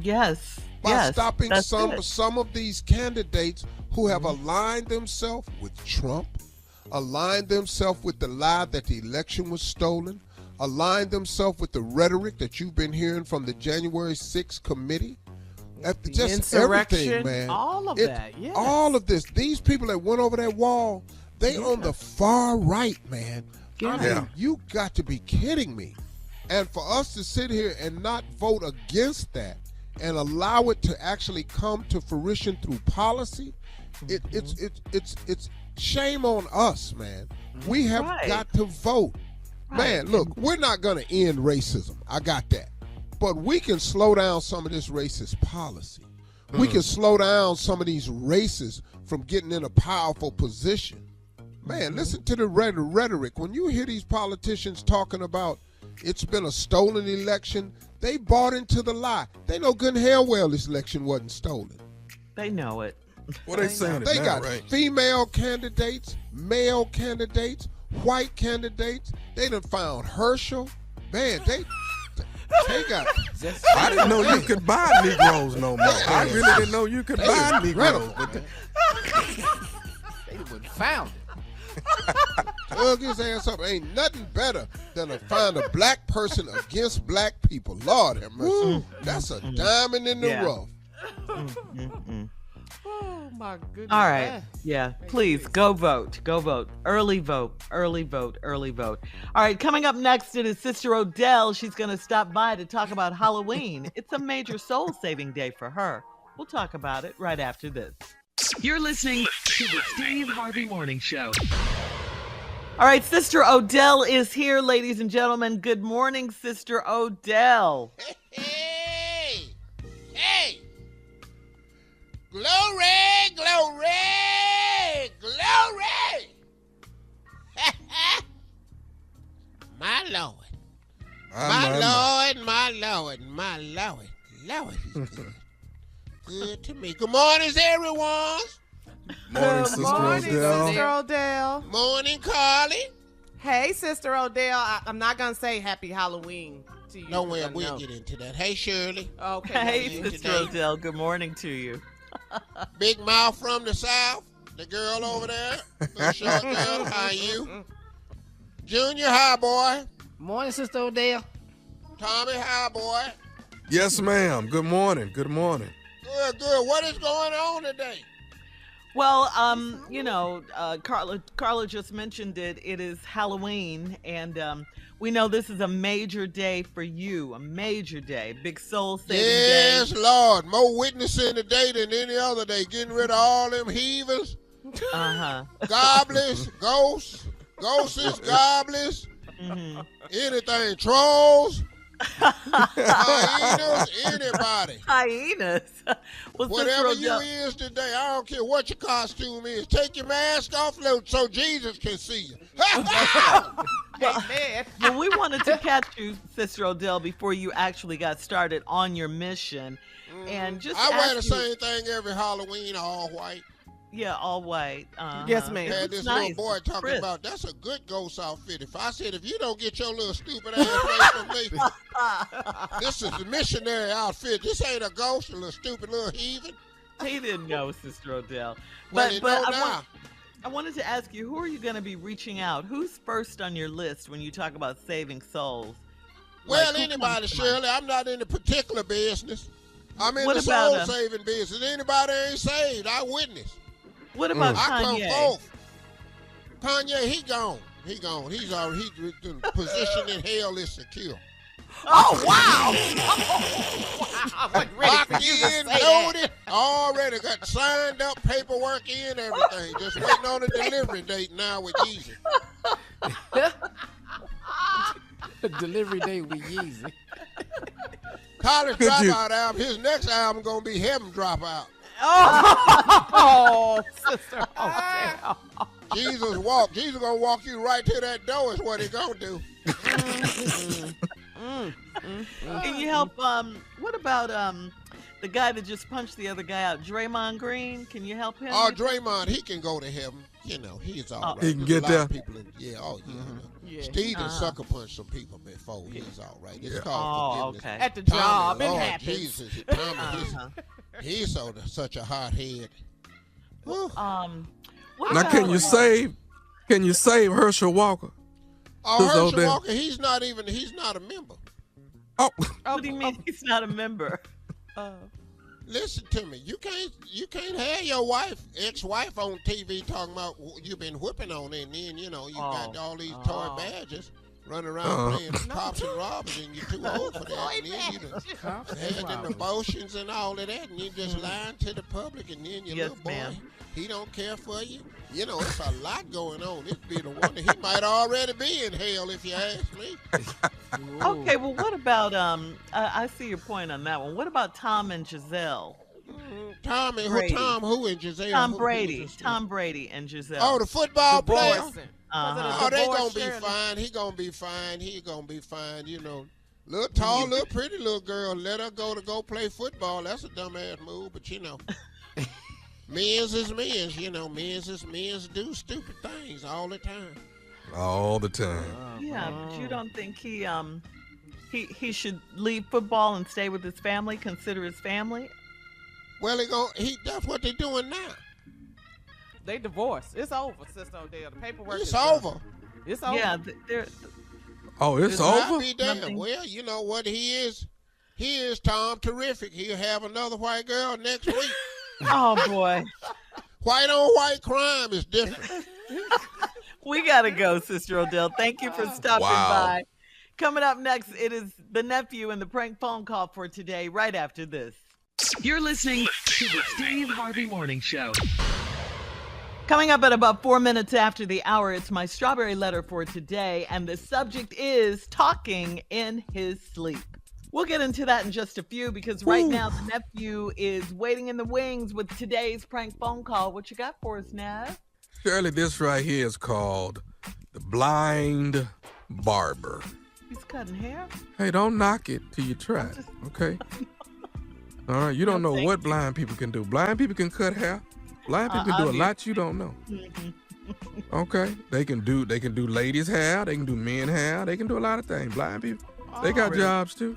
Yes. By stopping some of these candidates who have aligned themselves with Trump, aligned themselves with the lie that the election was stolen, aligned themselves with the rhetoric that you've been hearing from the January 6th committee. Just everything, man. All of that, yes. All of this. These people that went over that wall, they on the far right, man. I mean, you got to be kidding me. And for us to sit here and not vote against that and allow it to actually come to fruition through policy, it's shame on us, man. We have got to vote. Man, look, we're not going to end racism. I got that. But we can slow down some of this racist policy. We can slow down some of these racists from getting in a powerful position. Man, listen to the rhetoric. When you hear these politicians talking about it's been a stolen election, they bought into the lie. They know good and hell well this election wasn't stolen. They know it. What they saying? They got female candidates, male candidates, white candidates. They done found Herschel. Man, they got. I didn't know you could buy Negroes no more. I really didn't know you could buy Negroes. They would found it. Tug his ass up. Ain't nothing better than to find a black person against black people. Lord have mercy. That's a diamond in the rough. Oh my goodness. All right. Yeah. Please go vote. Go vote. Early vote. Early vote. Early vote. All right. Coming up next, it is Sister Odell. She's going to stop by to talk about Halloween. It's a major soul-saving day for her. We'll talk about it right after this. You're listening to the Steve Harvey Morning Show. All right, Sister Odell is here, ladies and gentlemen. Good morning, Sister Odell. Hey! Hey! Glory! Glory! Glory! My Lord. My Lord. Lord, he's good. Good to me. Good morning, everyone. Morning, Sister Odell. Sister Odell. Morning, Carly. Hey, Sister Odell. I'm not going to say happy Halloween to you. No way, we'll get into that. Hey, Shirley. Okay. Hey, Sister Odell. Good morning to you. Big mouth from the South. The girl over there. The short girl. How are you? Junior, hi, boy. Morning, Sister Odell. Tommy, hi, boy. Yes, ma'am. Good morning. Good morning. Good. What is going on today? Well, Carla just mentioned it. It is Halloween, and we know this is a major day for you, a major day, big soul-saving day. Yes, Lord. More witnessing today than any other day. Getting rid of all them heathens, goblins, ghosts, goblins, anything, trolls. Hyenas, anybody. Hyenas. Well, whatever you is today, I don't care what your costume is. Take your mask off so Jesus can see you. Well, we wanted to catch you, Sister Odell, before you actually got started on your mission. And just I wear the same thing every Halloween, all white. Yeah, all white. Yes, ma'am. Had this nice. little boy talking Crisp. about that's a good ghost outfit. If I said if you don't get your little stupid ass away from me, this is a missionary outfit. This ain't a ghost, a little stupid little heathen. He didn't know, Sister Odell. Well, he know now. I wanted to ask you, who are you going to be reaching out? Who's first on your list when you talk about saving souls? Well, who anybody, comes to mind? Shirley. I'm not in the particular business. I'm in What the about, soul-saving business. Anybody ain't saved, I witness. What about I come Kanye? forth. Kanye, he gone. He gone. He's already the position in hell is secure. Oh, wow. I wasn't ready Locked for you to in, say that. loaded, already got signed up, paperwork in, everything. Just waiting on the delivery date now with Yeezy. Delivery day with Yeezy. College Dropout album. His next album gonna be Heaven Dropout. Oh, Sister Odell. Jesus walk. Jesus gonna walk you right to that door is what he gonna do. Can you help? What about the guy that just punched the other guy out, Draymond Green? Can you help him? Oh, Draymond, he can go to heaven. You know, he's all right. He can There's get a lot of there. people yeah, Yeah. Steve done sucker punched some people before. He's all right. It's Yeah. called forgiveness. Okay. At the Tommy, job, it Lord happens. Jesus, Tommy, he's such a hot head. Whew. What Now, about, can you save Herschel Walker? Oh, Who's Herschel out there? Walker, he's not a member. Oh, What do you mean he's not a member? Listen to me. You can't have your ex-wife on TV talking about you've been whipping on it, and then you got all these toy badges running around playing cops and robbers, and you're too old for that. And then you done had them emotions and all of that, and you just lying to the public, and then your Yes, little boy, ma'am. he don't care for you. You know, it's a lot going on. It'd be the wonder he might already be in hell if you ask me. Okay, well, what about I see your point on that one. What about Tom and Giselle? Tommy, Brady. who and Giselle? Tom who Brady. was this Tom Brady and Giselle. Oh, the football player. Divorcing. Uh-huh. Oh, they Divorce gonna be Shirley. fine. He gonna be fine. He gonna be fine. You know, little tall, little pretty little girl. Let her go play football. That's a dumbass move, but you know, men's is men's. You know, men's do stupid things all the time. all the time. Yeah, but you don't think he should leave football and stay with his family, consider his family? Well, that's what they're doing now. They divorced. It's over, Sister Odell. The paperwork It's is done. over. It's over. Yeah, they're Oh, it's I'll over? be damned. Nothing. Well, you know what he is. He is Tom Terrific. He'll have another white girl next week. oh boy. White on white crime is different. We gotta go, Sister Odell. Thank you for stopping Wow. by. Coming up next, it is the nephew and the prank phone call for today, right after this. You're listening to the Steve Harvey Morning Show. Coming up at about 4 minutes after the hour, it's my strawberry letter for today, and the subject is talking in his sleep. We'll get into that in just a few because right now the nephew is waiting in the wings with today's prank phone call. What you got for us, Nav? Shirley, this right here is called The Blind Barber. He's cutting hair? Hey, don't knock it till you try it, okay? All right, you don't know what blind people can do. Blind people can cut hair. Blind people can do a lot you don't know. Okay, they can do ladies' hair. They can do men hair. They can do a lot of things. Blind people, they got jobs too.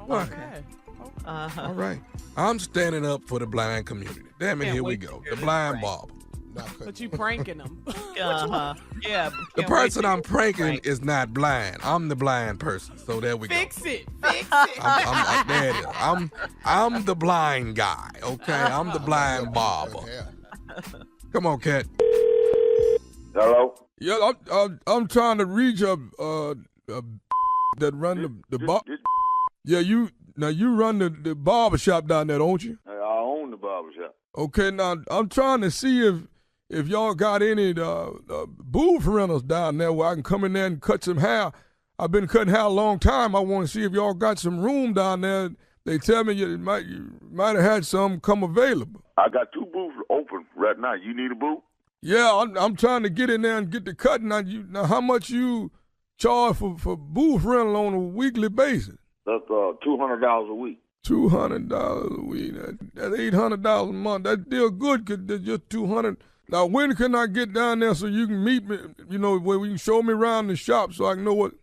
What? Okay. All right, I'm standing up for the blind community. Damn it, Can't here we wait to go. hear The this blind prank. barber. But you pranking them. Uh-huh. Yeah. but The can't wait person to I'm hear the pranking prank. is not blind. I'm the blind person. So there we go. Fix it. Fix it. There it is. I'm the blind guy. Okay, I'm the blind barber. Come on, cat. Hello? Yeah, I'm trying to reach that run the bar. Yeah, you run the barber shop down there, don't you? I own the barbershop. Okay, now I'm trying to see if y'all got any booth rentals down there where I can come in there and cut some hair. I've been cutting hair a long time. I want to see if y'all got some room down there. They tell me you might have had some come available. I got 2 booths open right now. You need a booth? Yeah, I'm trying to get in there and get the cut. Now how much you charge for booth rental on a weekly basis? That's $200 a week. $200 a week. That's $800 a month. That's still good because there's just $200. Now, when can I get down there so you can meet me, where we can show me around the shop so I can know what?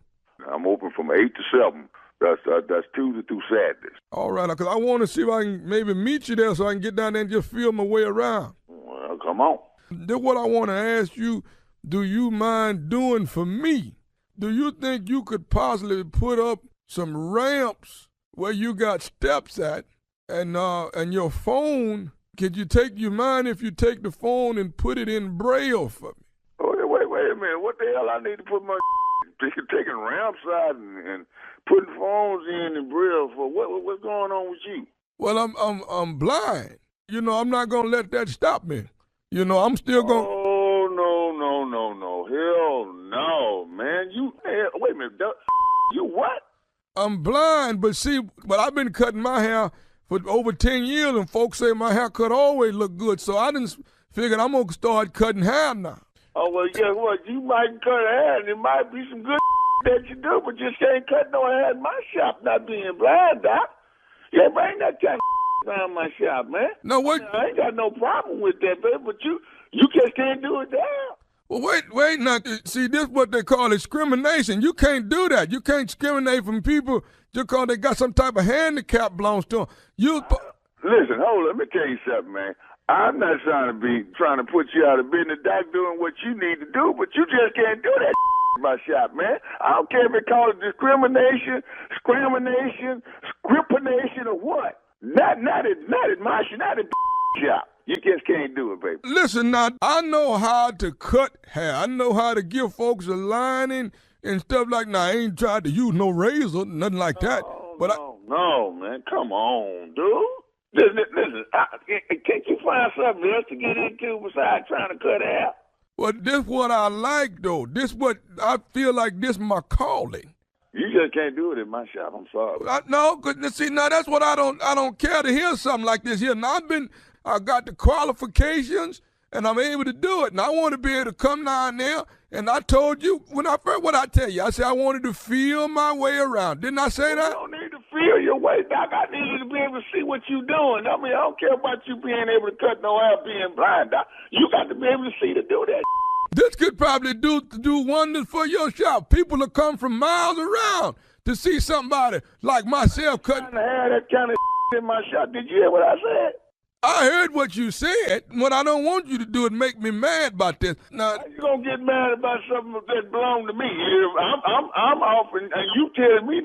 I'm open from 8 to 7. That's Tuesday through Saturdays. All right, because I want to see if I can maybe meet you there so I can get down there and just feel my way around. Well, come on. Then what I want to ask you, do you mind doing for me? Do you think you could possibly put up some ramps where you got steps at and your phone, you mind if you take the phone and put it in Braille for me? Oh, wait a minute. What the hell I need to put my taking ramps out and putting phones in Braille for? What's going on with you? Well, I'm blind. I'm not going to let that stop me. I'm still going to... Oh, no. Hell no, man. Wait a minute. You what? I'm blind, but I've been cutting my hair for over 10 years, and folks say my haircut always look good, so I didn't figure I'm going to start cutting hair now. Oh, well, guess what? You might cut hair, and it might be some good that you do, but just ain't cut no hair in my shop, not being blind, Doc. Yeah, bring that kind of around my shop, man. No, what? I ain't got no problem with that, baby, but you just can't do it down. Well, wait, now, see, this is what they call discrimination. You can't do that. You can't discriminate from people just because they got some type of handicap belongs to them. Listen, hold on, let me tell you something, man. I'm not trying to put you out of business, Doc, doing what you need to do, but you just can't do that in my shop, man. I don't care if it calls discrimination, scripination, or what. Not at my shop, not at shop. You just can't do it, baby. Listen, now, I know how to cut hair. I know how to give folks a lining and stuff like that. I ain't tried to use no razor, nothing like that. No, man. Come on, dude. Listen, can't you find something else to get into besides trying to cut hair? Well, this what I like, though. This what I feel like this my calling. You just can't do it in my shop. I'm sorry. No, see, now that's what I don't care to hear something like this here. Now, I got the qualifications, and I'm able to do it. And I want to be able to come down there. And I told you, what I tell you, I said I wanted to feel my way around. Didn't I say that? You don't need to feel your way, Doc. I need you to be able to see what you're doing. I mean, I don't care about you being able to cut no hair being blind, Doc. You got to be able to see to do that. This could probably do wonders for your shop. People will come from miles around to see somebody like myself cutting. I had that kind of in my shop. Did you hear what I said? I heard what you said. What I don't want you to do is make me mad about this. Now you gonna get mad about something that belong to me? I'm off, and you telling me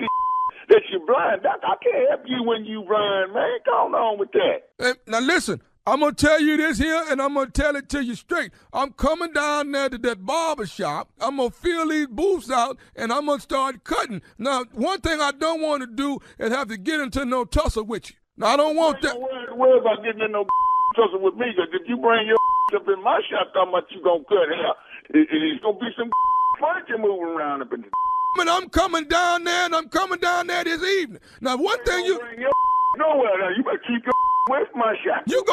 that you're blind. Doc, I can't help you when you blind, man. Come on with that. Now listen, I'm gonna tell you this here, and I'm gonna tell it to you straight. I'm coming down there to that barber shop. I'm gonna fill these booths out, and I'm gonna start cutting. Now, one thing I don't want to do is have to get into no tussle with you. Now, I don't want that. Don't worry about getting in no tussle with me, because if you bring your up in my shop talking about you gonna cut hair, it's gonna be some furniture moving around up in the. And I'm coming down there, and I'm coming down there this evening. Now, one thing you. Bring your nowhere now. You better keep your away from my shop. You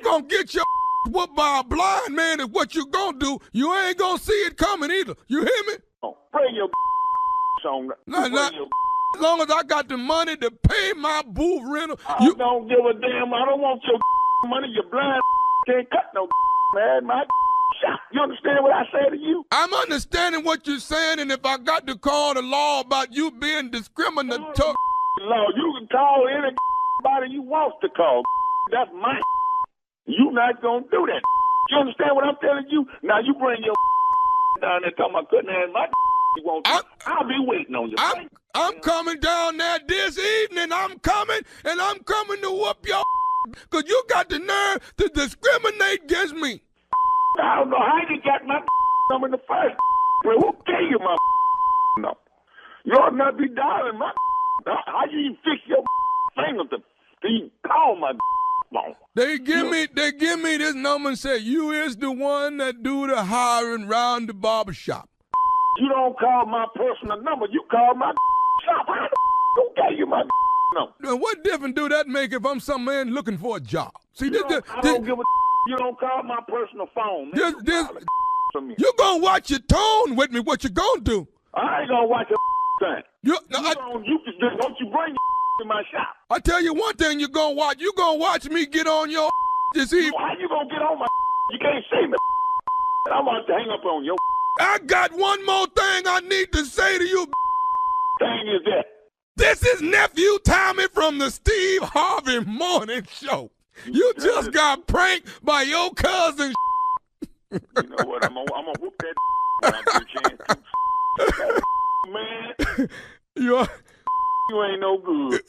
gonna get your whooped by a blind man is what you gonna do. You ain't gonna see it coming either. You hear me? Oh, bring your on. As long as I got the money to pay my booth rental. I don't give a damn. I don't want your money. You're blind. Can't cut no man. My shop. You understand what I say to you? I'm understanding what you're saying, and if I got to call the law about you being discriminatory. Law, you can call anybody you want to call. That's my. You not gonna do that. You understand what I'm telling you? Now you bring your down there talking about cutting hair in my. You won't. I'll be waiting on you. I'm coming down there this evening. I'm coming to whoop your because you got the nerve to discriminate against me. I don't know how you got my number in the first place. Who gave you my number? You ought not be dialing my how you even fix your finger to even call my phone? They give me this number and say you is the one that do the hiring round the barber shop. You don't call my personal number. You call my shop. Who gave you my number? Now, what difference do that make if I'm some man looking for a job? See, I don't give a. You don't call my personal phone. Man. You gonna watch your tone with me? What you gonna do? I ain't gonna watch your thing. Don't you bring in my shop. I tell you one thing, you're gonna watch me get on your this evening. How you gonna get on my? You can't say me. I'm about to hang up on your. I got one more thing I need to say to you. Thing is that. This is nephew Tommy from the Steve Harvey Morning Show. You just got pranked by your cousin. You know what? I'm gonna whoop that when I get a chance to. Man, you ain't no good.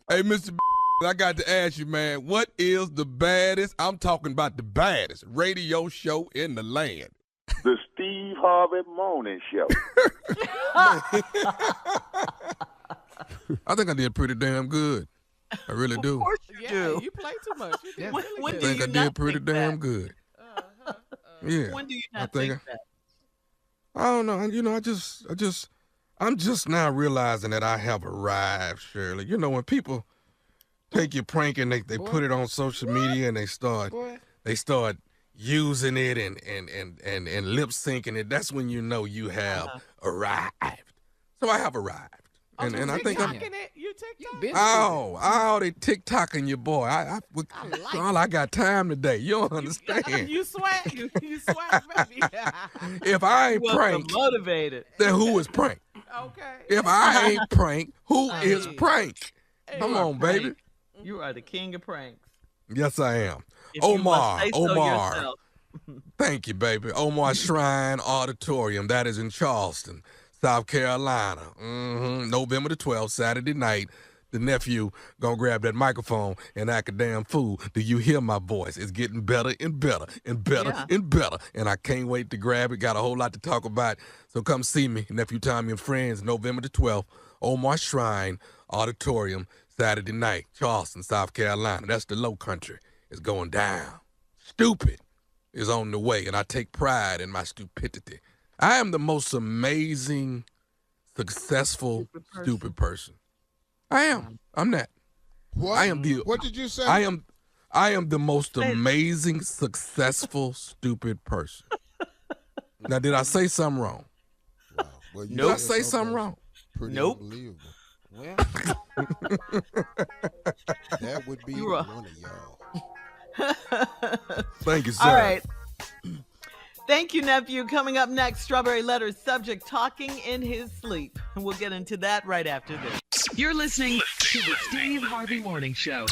Hey, Mr. I got to ask you, man, what is the baddest, I'm talking about the baddest radio show in the land? The Steve Harvey Morning Show. I think I did pretty damn good. I really do. Of course you do. You play too much. You did really I think I did pretty damn good. Yeah. When do you not think that? I don't know. You know, I'm just now realizing that I have arrived, Shirley. You know, when people take your prank and they put it on social media and they start using it and lip syncing it, that's when you know you have arrived. So I have arrived. And I think I'm. You TikTok? Oh, they TikToking your boy. All I got time today. You don't understand. You swag, you swag, baby. If I ain't pranked, motivated. Then who is pranked? Okay. If I ain't pranked, who is pranked? Come on, baby. You are the king of pranks. Yes, I am. If Omar. yourself. Thank you, baby. Omar Shrine Auditorium. That is in Charleston, South Carolina. November the 12th, Saturday night. The nephew gonna grab that microphone and act a damn fool. Do you hear my voice? It's getting better and better and better and better. And I can't wait to grab it. Got a whole lot to talk about. So come see me, Nephew Tommy and Friends, November the 12th, Omar Shrine Auditorium, Saturday night, Charleston, South Carolina. That's the low country. It's going down. Stupid is on the way, and I take pride in my stupidity. I am the most amazing, successful, stupid person. I am. I'm that. What? I am the. What did you say? I am the most amazing, successful, stupid person. Now, did I say something wrong? Wow. Well, Did I say something wrong? Pretty unbelievable. Well, That would be one of y'all. Thank you, sir. All right. Thank you, nephew. Coming up next, Strawberry Letter's subject talking in his sleep. And we'll get into that right after this. You're listening to the Steve Harvey Morning Show.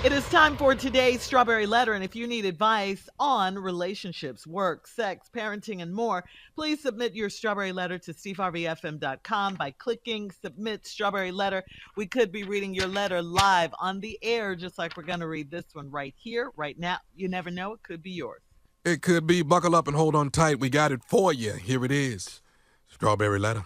It is time for today's Strawberry Letter, and if you need advice on relationships, work, sex, parenting, and more, please submit your Strawberry Letter to steveharveyfm.com by clicking Submit Strawberry Letter. We could be reading your letter live on the air, just like we're going to read this one right here, right now. You never know, it could be yours. It could be. Buckle up and hold on tight. We got it for you. Here it is. Strawberry Letter.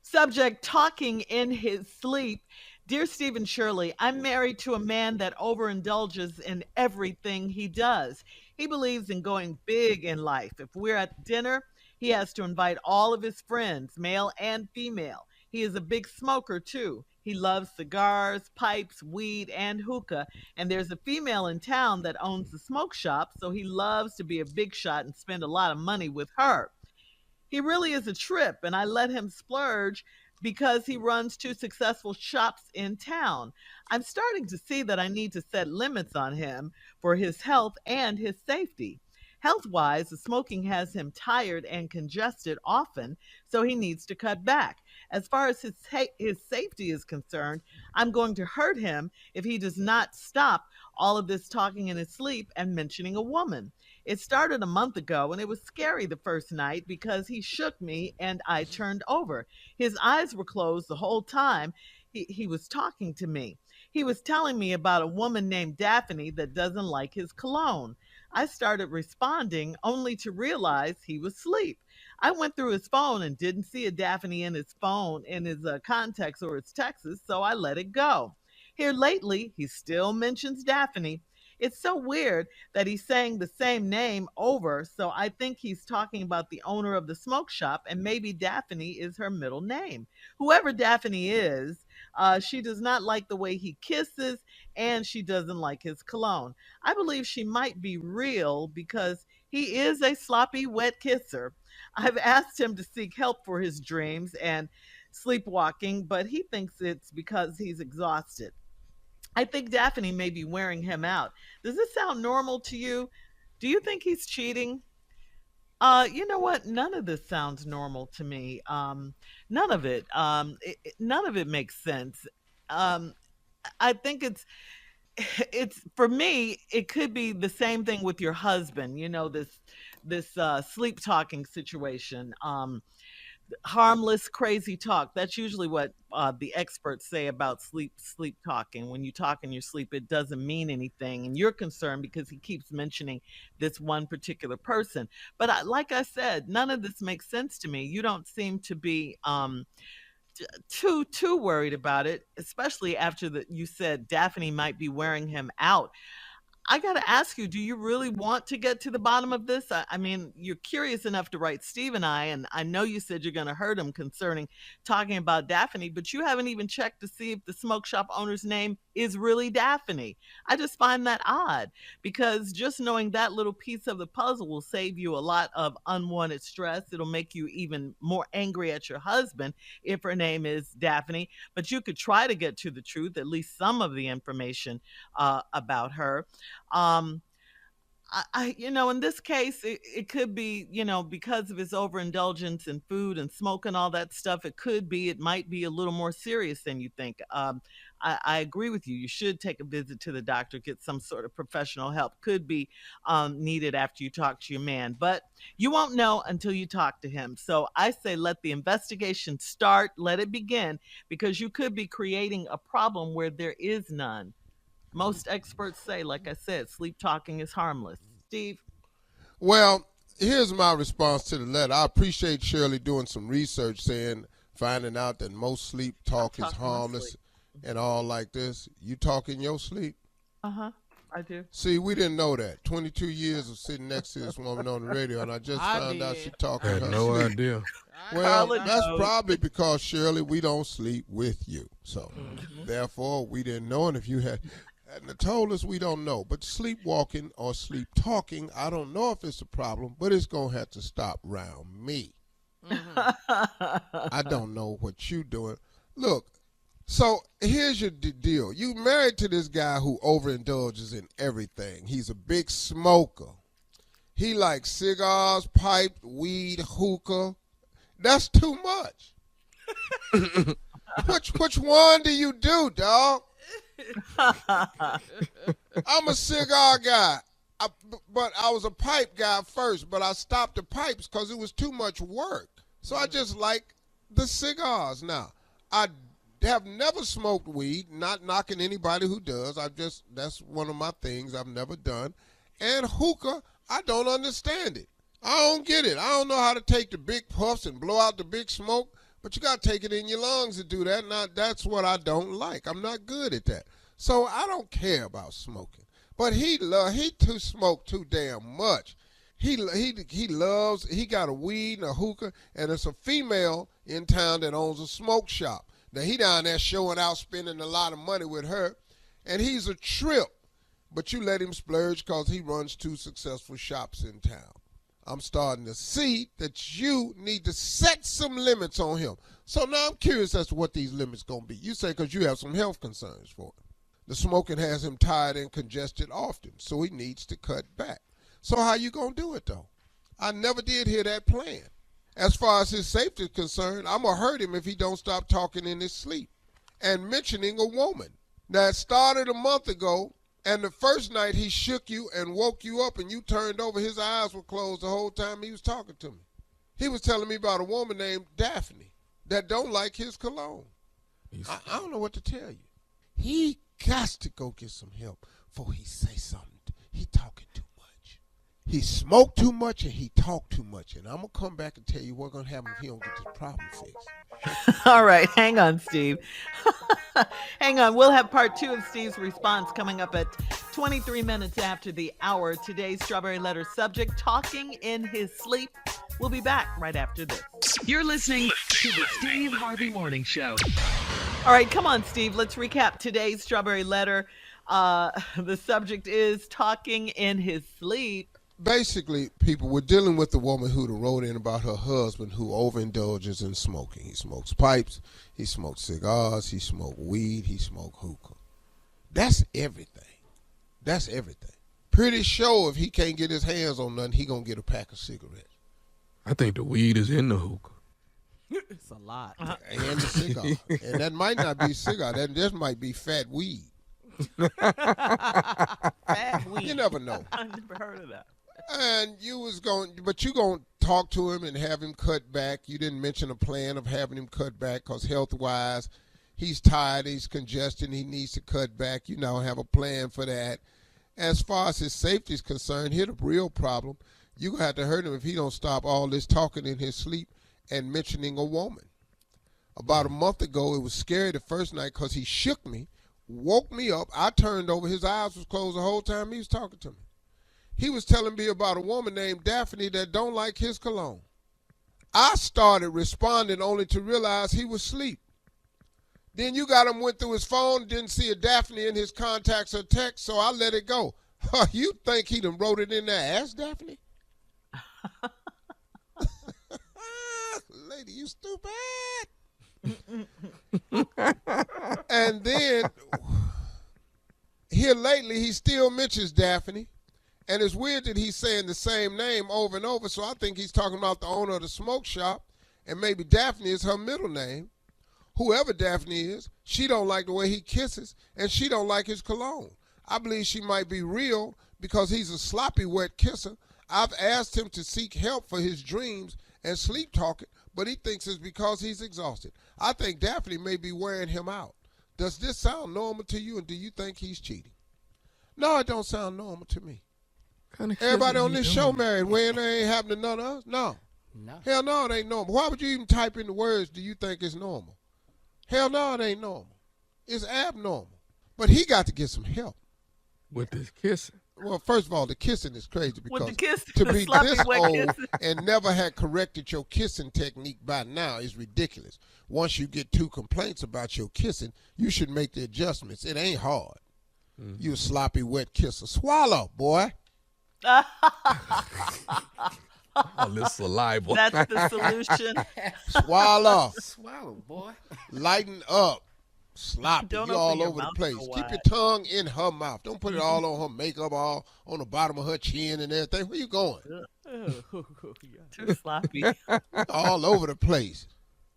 Subject, talking in his sleep. Dear Stephen Shirley, I'm married to a man that overindulges in everything he does. He believes in going big in life. If we're at dinner, he has to invite all of his friends, male and female. He is a big smoker, too. He loves cigars, pipes, weed, and hookah. And there's a female in town that owns the smoke shop, so he loves to be a big shot and spend a lot of money with her. He really is a trip, and I let him splurge because he runs two successful shops in town. I'm starting to see that I need to set limits on him for his health and his safety. Health-wise, the smoking has him tired and congested often, so he needs to cut back. As far as his safety is concerned, I'm going to hurt him if he does not stop all of this talking in his sleep and mentioning a woman. It started a month ago, and it was scary the first night because he shook me and I turned over. His eyes were closed the whole time he was talking to me. He was telling me about a woman named Daphne that doesn't like his cologne. I started responding only to realize he was asleep. I went through his phone and didn't see a Daphne in his phone, in his contacts or his texts, so I let it go. Here lately, he still mentions Daphne. It's so weird that he's saying the same name over, so I think he's talking about the owner of the smoke shop, and maybe Daphne is her middle name. Whoever Daphne is, she does not like the way he kisses, and she doesn't like his cologne. I believe she might be real because he is a sloppy, wet kisser. I've asked him to seek help for his dreams and sleepwalking, but he thinks it's because he's exhausted. I think Daphne may be wearing him out. Does this sound normal to you? Do you think he's cheating? You know what? None of this sounds normal to me. None of it. None of it makes sense. Um, I think it's for me. It could be the same thing with your husband. You know, this sleep talking situation. Harmless crazy talk. That's usually what the experts say about sleep talking. When you talk in your sleep, it doesn't mean anything, and you're concerned because he keeps mentioning this one particular person. But like I said, none of this makes sense to me. You don't seem to be too worried about it, especially after you said Daphne might be wearing him out. I got to ask you, do you really want to get to the bottom of this? I mean, you're curious enough to write Steve and I know you said you're going to hurt him concerning talking about Daphne, but you haven't even checked to see if the smoke shop owner's name is really Daphne. I just find that odd because just knowing that little piece of the puzzle will save you a lot of unwanted stress. It'll make you even more angry at your husband if her name is Daphne, but you could try to get to the truth, at least some of the information about her. Um, in this case, it could be, because of his overindulgence in food and smoke and all that stuff, it might be a little more serious than you think. I agree with you. You should take a visit to the doctor, get some sort of professional help. Could be needed after you talk to your man, but you won't know until you talk to him. So I say let the investigation start, let it begin, because you could be creating a problem where there is none. Most experts say, like I said, sleep talking is harmless. Steve? Well, here's my response to the letter. I appreciate Shirley doing some research finding out that most sleep talk is harmless and all like this. You talk in your sleep? Uh-huh, I do. See, we didn't know that. 22 years of sitting next to this woman on the radio, and I just found out she talking in her no sleep. idea. Well, that's probably because, Shirley, we don't sleep with you. So, therefore, we didn't know, and if you had... And told us we don't know, but sleepwalking or sleep talking, I don't know if it's a problem, but it's going to have to stop around me. I don't know what you doing. Look, so here's your deal. You married to this guy who overindulges in everything. He's a big smoker. He likes cigars, pipe, weed, hookah. That's too much. Which one do you do, dog? I'm a cigar guy, but I was a pipe guy first, but I stopped the pipes because it was too much work. So I just like the cigars. Now, I have never smoked weed, not knocking anybody who does. That's one of my things I've never done. And hookah, I don't understand it. I don't get it. I don't know how to take the big puffs and blow out the big smoke. But you got to take it in your lungs to do that. Now, that's what I don't like. I'm not good at that. So I don't care about smoking. But he smoke too damn much. He got a weed and a hookah, and it's a female in town that owns a smoke shop. Now, he down there showing out, spending a lot of money with her, and he's a trip. But you let him splurge because he runs 2 successful shops in town. I'm starting to see that you need to set some limits on him. So now I'm curious as to what these limits going to be. You say because you have some health concerns for him. The smoking has him tired and congested often, so he needs to cut back. So how you going to do it, though? I never did hear that plan. As far as his safety is concerned, I'm going to hurt him if he don't stop talking in his sleep and mentioning a woman. Now, it started a month ago. And the first night he shook you and woke you up and you turned over, his eyes were closed the whole time he was talking to me. He was telling me about a woman named Daphne that don't like his cologne. I don't know what to tell you. He got to go get some help before he say something. He talking too much. He smoked too much and he talked too much. And I'm going to come back and tell you what's going to happen if he don't get this problem fixed. All right, hang on, Steve. Hang on. We'll have part 2 of Steve's response coming up at 23 minutes after the hour. Today's Strawberry Letter subject, talking in his sleep. We'll be back right after this. You're listening to the Steve Harvey Morning Show. All right, come on, Steve. Let's recap today's Strawberry Letter. The subject is talking in his sleep. basically, people, we're dealing with the woman who wrote in about her husband who overindulges in smoking. He smokes pipes, he smokes cigars, he smokes weed, he smokes hookah. That's everything. That's everything. Pretty sure if he can't get his hands on nothing, he gonna get a pack of cigarettes. I think the weed is in the hookah. It's a lot. And the cigar. And that might not be cigar. That just might be fat weed. Fat weed. You never know. I never heard of that. And you gonna talk to him and have him cut back. You didn't mention a plan of having him cut back because health-wise, he's tired, he's congested, he needs to cut back. You now have a plan for that. As far as his safety is concerned, here's the real problem. You're going to have to hurt him if he don't stop all this talking in his sleep and mentioning a woman. About a month ago, it was scary the first night because he shook me, woke me up. I turned over. His eyes was closed the whole time he was talking to me. He was telling me about a woman named Daphne that don't like his cologne. I started responding only to realize he was asleep. Then you got him, went through his phone, didn't see a Daphne in his contacts or text, so I let it go. You think he done wrote it in there? Ask Daphne? Lady, you stupid. And then, here lately, he still mentions Daphne. And it's weird that he's saying the same name over and over, so I think he's talking about the owner of the smoke shop, and maybe Daphne is her middle name. Whoever Daphne is, she don't like the way he kisses, and she don't like his cologne. I believe she might be real because he's a sloppy, wet kisser. I've asked him to seek help for his dreams and sleep talking, but he thinks it's because he's exhausted. I think Daphne may be wearing him out. Does this sound normal to you, and do you think he's cheating? No, it don't sound normal to me. Everybody on this show married. When they ain't happening to none of us? No. Hell no, it ain't normal. Why would you even type in the words, do you think it's normal? Hell no, it ain't normal. It's abnormal. But he got to get some help. With this kissing. Well, first of all, the kissing is crazy because the to be this old kissing. and never had corrected your kissing technique by now is ridiculous. Once you get 2 complaints about your kissing, you should make the adjustments. It ain't hard. Mm-hmm. You a sloppy, wet kisser. Swallow, boy. All this saliva. That's the solution. Swallow. Swallow, boy. Lighten up. Sloppy. Don't You open all your over the mouth place. so Keep wide. your tongue in her mouth. Don't put it all on her makeup, all on the bottom of her chin and everything. Where you going? Too sloppy. All over the place.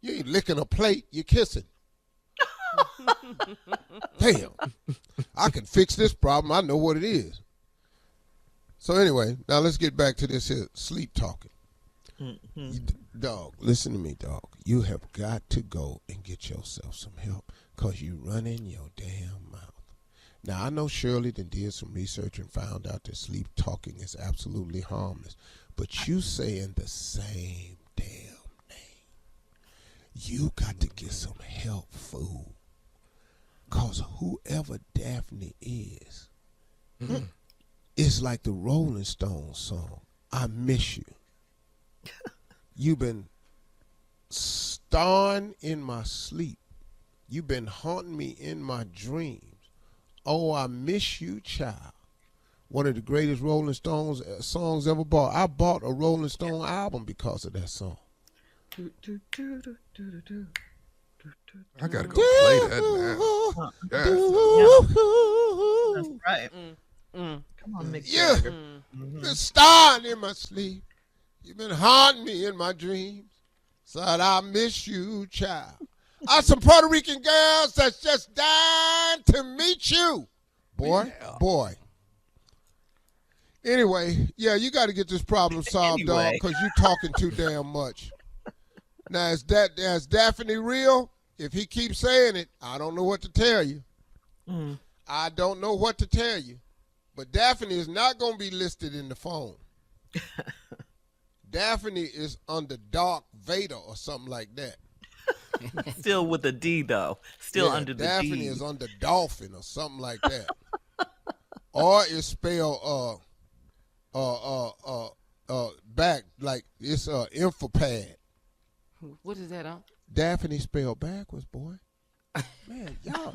You ain't licking a plate. You're kissing. Damn. I can fix this problem. I know what it is. So anyway, now let's get back to this here sleep talking. Dog, listen to me, dog. You have got to go and get yourself some help because you running your damn mouth. Now, I know Shirley did some research and found out that sleep talking is absolutely harmless, but you saying the same damn name. You got to get some help, fool. Because whoever Daphne is, it's like the Rolling Stones song, I Miss You. You've been starring in my sleep. You've been haunting me in my dreams. Oh, I miss you, child. One of the greatest Rolling Stones songs ever bought. I bought a Rolling Stone album because of that song. I gotta go play that now. That's right. Come on, Mick Yeah. Jagger. Been starring in my sleep. You've been haunting me in my dreams. Said I miss you, child. Some Puerto Rican girls that's just dying to meet you. Boy. Anyway, yeah, you got to get this problem solved, dog, because you talking too damn much. Now, is Daphne real? If he keeps saying it, I don't know what to tell you. I don't know what to tell you. But Daphne is not going to be listed in the phone. Daphne is under Dark Vader or something like that. Still with a D, though. Still under the Daphne D. Daphne is under Dolphin or something like that. Or it's spelled back like it's infopad. What is that, Unc? Daphne spelled backwards, boy. Man, y'all.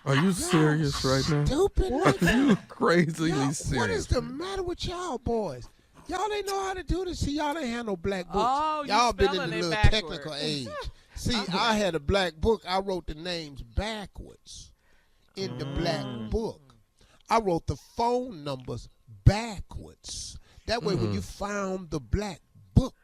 Are you serious right now? Stupid. Are you crazily serious? What is the matter with y'all boys? Y'all ain't know how to do this. See, y'all ain't had no black books. Oh, you y'all been in spelling the it little backward. technical age. See, I had a black book. I wrote the names backwards in the black book. I wrote the phone numbers backwards. That way, when you found the black book,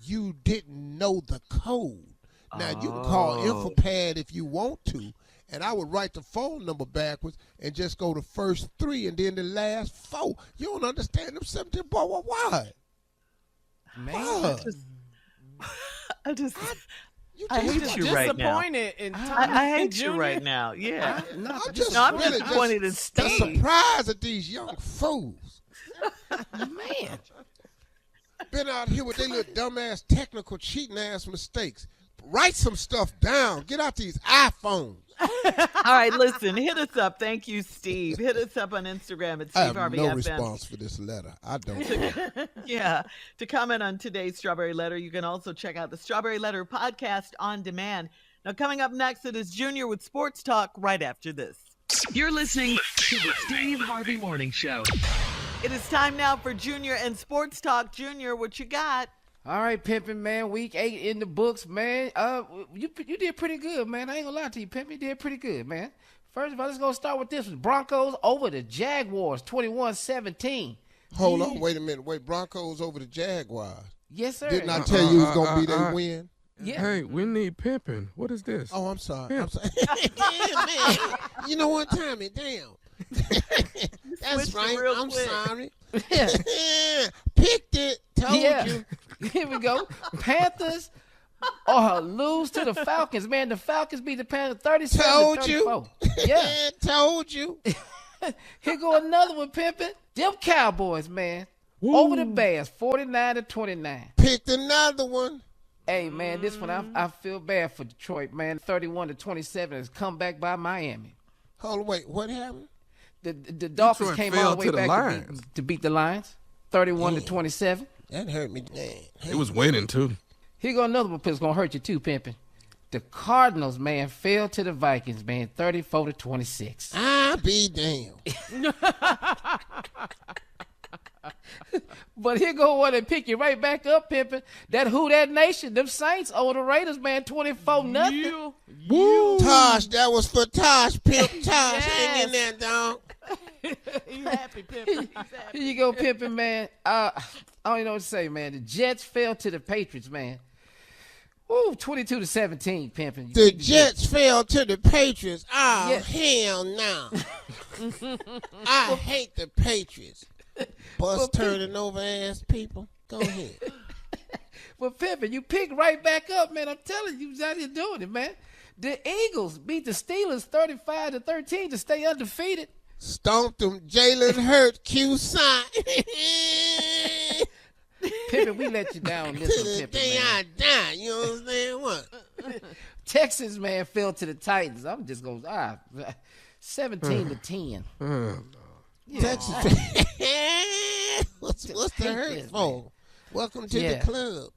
you didn't know the code. Now, you can call InfoPad if you want to, and I would write the phone number backwards and just go the first 3 and then the last 4. You don't understand them 17, boy, why? Man, I hate you right now. Disappointed in I hate you Junior. right now. Yeah. I'm just I'm really disappointed in Steve. surprised at these young fools. man. Been out here with their little dumbass technical cheating ass mistakes. Write some stuff down. Get out these iPhones. All right, listen, hit us up. Thank you, Steve. Hit us up on Instagram at I Steve have Harvey no FM. response for this letter. I don't. Yeah. To comment on today's Strawberry Letter, you can also check out the Strawberry Letter podcast on demand. Now, coming up next, it is Junior with Sports Talk right after this. You're listening to the Steve Harvey Morning Show. It is time now for Junior and Sports Talk. Junior, what you got? All right, Pimpin', man. Week 8 in the books, man. You did pretty good, man. I ain't gonna lie to you, Pimpin'. You did pretty good, man. First of all, let's go start with this one. Broncos over the Jaguars, 21-17. Hold on. Wait a minute. Wait, Broncos over the Jaguars. Yes, sir. Didn't I tell you it was going to be their win? Yeah. Hey, we need pimping. What is this? Oh, I'm sorry. Pimp. I'm sorry. Damn, man. You know what, Tommy? Damn. That's Switched it right. real I'm quick. sorry. Yeah. Picked it. Told you. Here we go. Panthers lose to the Falcons. Man, the Falcons beat the Panthers 37-34. Told you. Yeah. Told you. Here go another one, Pimpin'. Them Cowboys, man. Over the Bears, 49-29. Picked another one. Hey, man, this one, I feel bad for Detroit, man. 31-27 has come back by Miami. Hold on, wait. What happened? The Dolphins Detroit came fell all the way to the back Lions. to beat the Lions, 31-27. That hurt me. Man. It was winning, too. Here go another one that's going to hurt you too, Pimpin'. The Cardinals, man, fell to the Vikings, man, 34-26. I'll be damned. But here go one and pick you right back up, Pimpin'. That Nation, them Saints over the Raiders, man, 24-0. Woo. Tosh, that was for Tosh. Pimp Tosh. Hang in there, dog. He's happy, Pimpin'. Here you go, Pimpin', man. I don't even know what to say, man. The Jets fell to the Patriots, man. Woo, 22-17, Pimpin'. The Jets fell to the Patriots. Oh, Yeah. hell no. I hate the Patriots. Bus turning over ass people. Go ahead. But Pimpin', you picked right back up, man. I'm telling you, you was out here doing it, man. The Eagles beat the Steelers 35-13 to stay undefeated. Stomped them. Jalen Hurts. Q sign. Pimpin', we let you down To this one, the Pimpin', day man. I die. You understand what? Texas, man, fell to the Titans. I'm just going 17-10. Yeah. Texas. What's the hate hurt this, for? Welcome to Yeah. the club.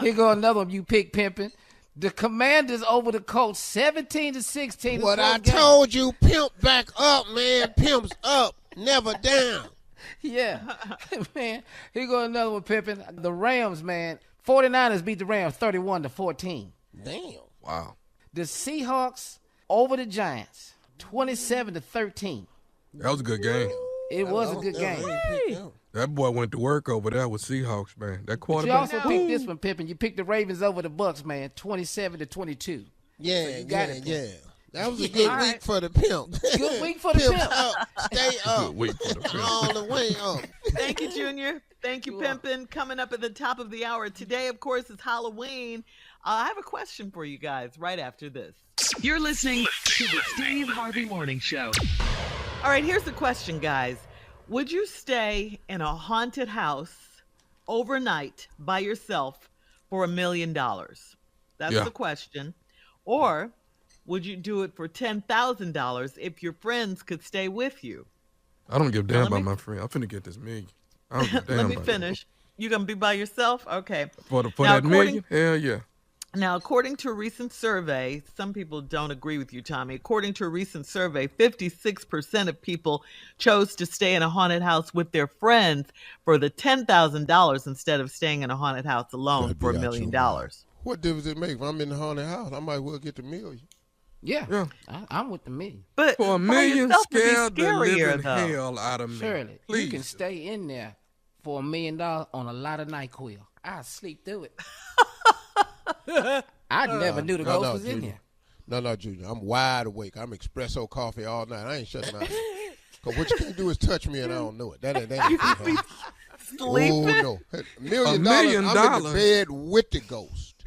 Here go another one you pick, Pimpin'. The Commanders over the Colts 17-16. What the I first game. told you, pimp back up, man. Pimp's up, never down. Yeah. Man, here go another one, Pimpin'. The Rams, man. 49ers beat the Rams 31-14. Damn. Wow. The Seahawks over the Giants 27-13. That was a good game. It was a good game. That boy went to work over there with Seahawks, man. That But you quarterback. also picked this one, Pimpin'. You picked the Ravens over the Bucks, man, 27-22. Yeah, So you got yeah, it, yeah. That was a good All week right. for the pimp. Good week for the Pimp's pimp. up. Stay up. Good week for the pimp. All the way up. Thank you, Junior. Thank you, Pimpin'. Coming up at the top of the hour today, of course, is Halloween. I have a question for you guys right after this. You're listening to the Steve Harvey Morning Show. All right, here's the question, guys. Would you stay in a haunted house overnight by yourself for $1 million? That's Yeah. the question. Or would you do it for $10,000 if your friends could stay with you? I don't give a damn Let about me- my friend. I'm finna get this million. I don't give a damn Let me about finish. You gonna be by yourself? Okay. that. For Now, that million? Hell yeah. Now, according to a recent survey, some people don't agree with you, Tommy. According to a recent survey, 56% of people chose to stay in a haunted house with their friends for the $10,000 instead of staying in a haunted house alone for $1 million. What difference it make if I'm in the haunted house? I might well get the $1 million. Yeah. I'm with the $1 million. But for $1 million, scare the living hell out of me. Shirley, please. You can stay in there for $1 million on a lot of NyQuil. I'll sleep through it. I never knew the ghost was in there. No, Junior. I'm wide awake. I'm espresso coffee all night. I ain't shutting out. Because what you can't do is touch me and I don't know it. That ain't sleeping. Oh, no. $1 million. I'm in the bed with the ghost.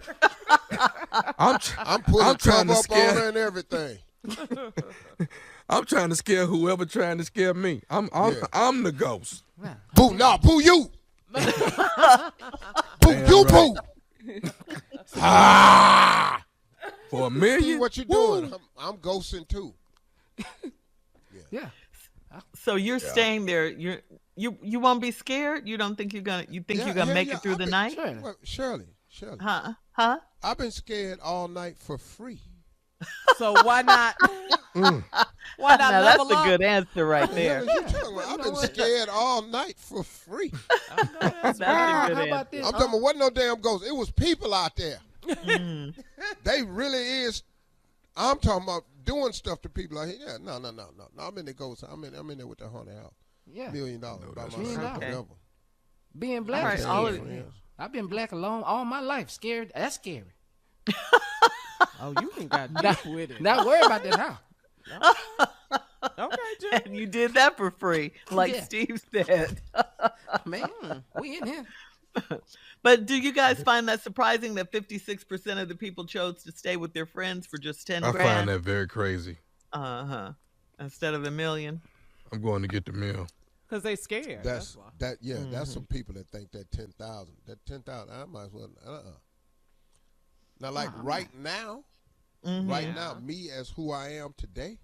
I'm putting cover up on her and everything. I'm trying to scare whoever trying to scare me. I'm the ghost. Boo, boo you. Boo you, boo. For $1 million? What you doing? I'm ghosting too. Yeah. So you're staying there. You won't be scared? You don't think you're gonna? You think you're gonna make it through the night? Shirley. Huh? I've been scared all night for free. So why not? Why not now level that's up? a good answer right there. I've been scared all night for free. That's a good answer. I'm talking about wasn't no damn ghost. It was people out there. They really is. I'm talking about doing stuff to people out here. Yeah, no. I'm in the ghost. I'm in there with the haunted house. Yeah. $1 million by myself. Okay. Whatever. Being black Right, is scary. I've been black alone all my life. Scared. That's scary. Oh, you ain't got deep with it. Not worry about that house. Okay, Jim. And you did that for free, like Steve said. Man, we in here. But do you guys find that surprising that 56% of the people chose to stay with their friends for just $10,000? I find that very crazy. Instead of $1 million. I'm going to get the meal. Because they scared. That's some people that think that 10,000. That 10,000, I might as well. Now, like right now, me as who I am today,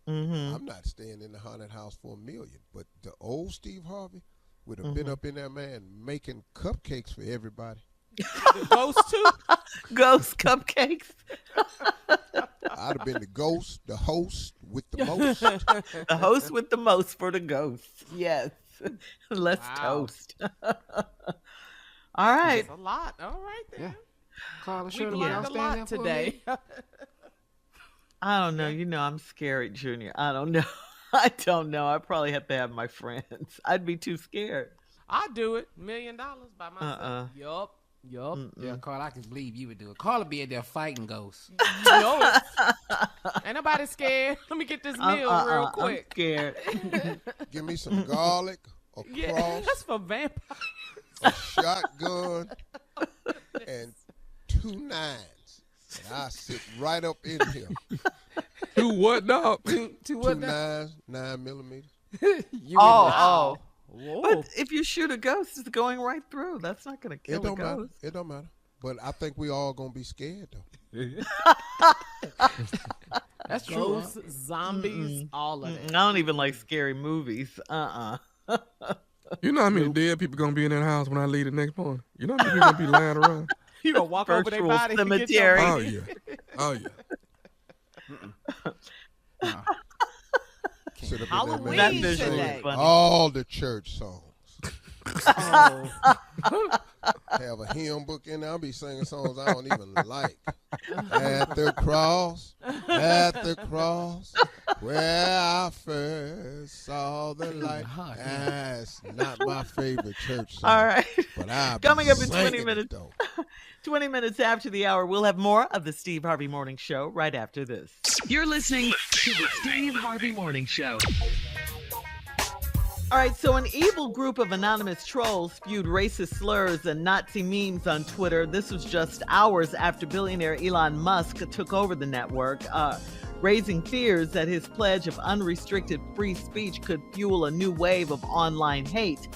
I'm not staying in the haunted house for $1 million. But the old Steve Harvey would have been up in there, man, making cupcakes for everybody. The ghost too? Ghost cupcakes. I'd have been the ghost, the host with the most. The host with the most for the ghosts. Yes. Let's toast. All right. That's a lot. All right then. Yeah. Carla, We Shirley, learned a lot today. I don't know. You know, I'm scary, Junior. I don't know. I don't know. I probably have to have my friends. I'd be too scared. I'd do it. $1 million by myself. Yup. Yeah, Carla, I can believe you would do it. Carla be in there fighting ghosts. Yup. Ain't nobody scared. Let me get this meal real quick. I'm scared. Give me some garlic, a cross, that's for vampires. a shotgun, and 2 nines. And I sit right up in here. 2 what, dog? 2 what? 2 nines, 9mm. Oh. Whoa. But if you shoot a ghost, it's going right through. That's not going to kill a ghost. It don't matter. But I think we all gonna be scared though. That's true. Ghosts, zombies, all of it. I don't even like scary movies. You know how many dead people going to be in that house when I leave the next morning? You know how many people going to be lying around? You gonna walk over their Virtual body and get cemetery. your Oh, yeah. Sit up in Halloween there, man, visual sing today. funny. all the church songs. Oh. Have a hymn book in there. I'll be singing songs I don't even like. At the cross, where I first saw the light. That's not my favorite church song. All right. But I'll Coming be up in 20 singing it, minutes. though. 20 minutes after the hour, we'll have more of the Steve Harvey Morning Show right after this. You're listening to the Steve Harvey Morning Show. All right, so an evil group of anonymous trolls spewed racist slurs and Nazi memes on Twitter. This was just hours after billionaire Elon Musk took over the network, raising fears that his pledge of unrestricted free speech could fuel a new wave of online hate.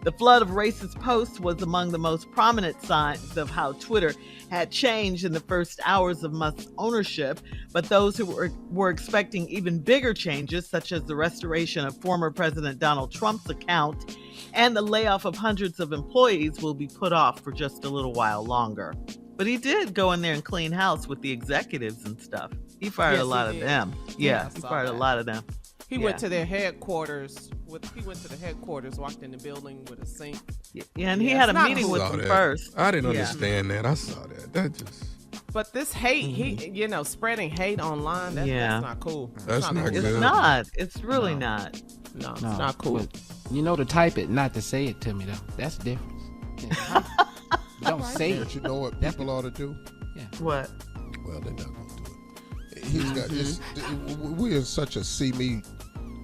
The flood of racist posts was among the most prominent signs of how Twitter had changed in the first hours of Musk's ownership, but those who were expecting even bigger changes, such as the restoration of former President Donald Trump's account and the layoff of hundreds of employees, will be put off for just a little while longer. But he did go in there and clean house with the executives and stuff. He fired a lot of them. Yeah, he fired a lot of them. He went to their headquarters. Walked in the building with a sink. Yeah, and he had a meeting with them first. I didn't understand that. I saw that. That just. But this hate, spreading hate online, that's not cool. That's not good. It's not. It's really not. No, it's not cool. Well, you know to type it, not to say it to me, though. That's the difference. Yeah, don't say it. But you know what people ought to do? Yeah. What? Well, they're not going to do it. He's got this. We're in such a see me,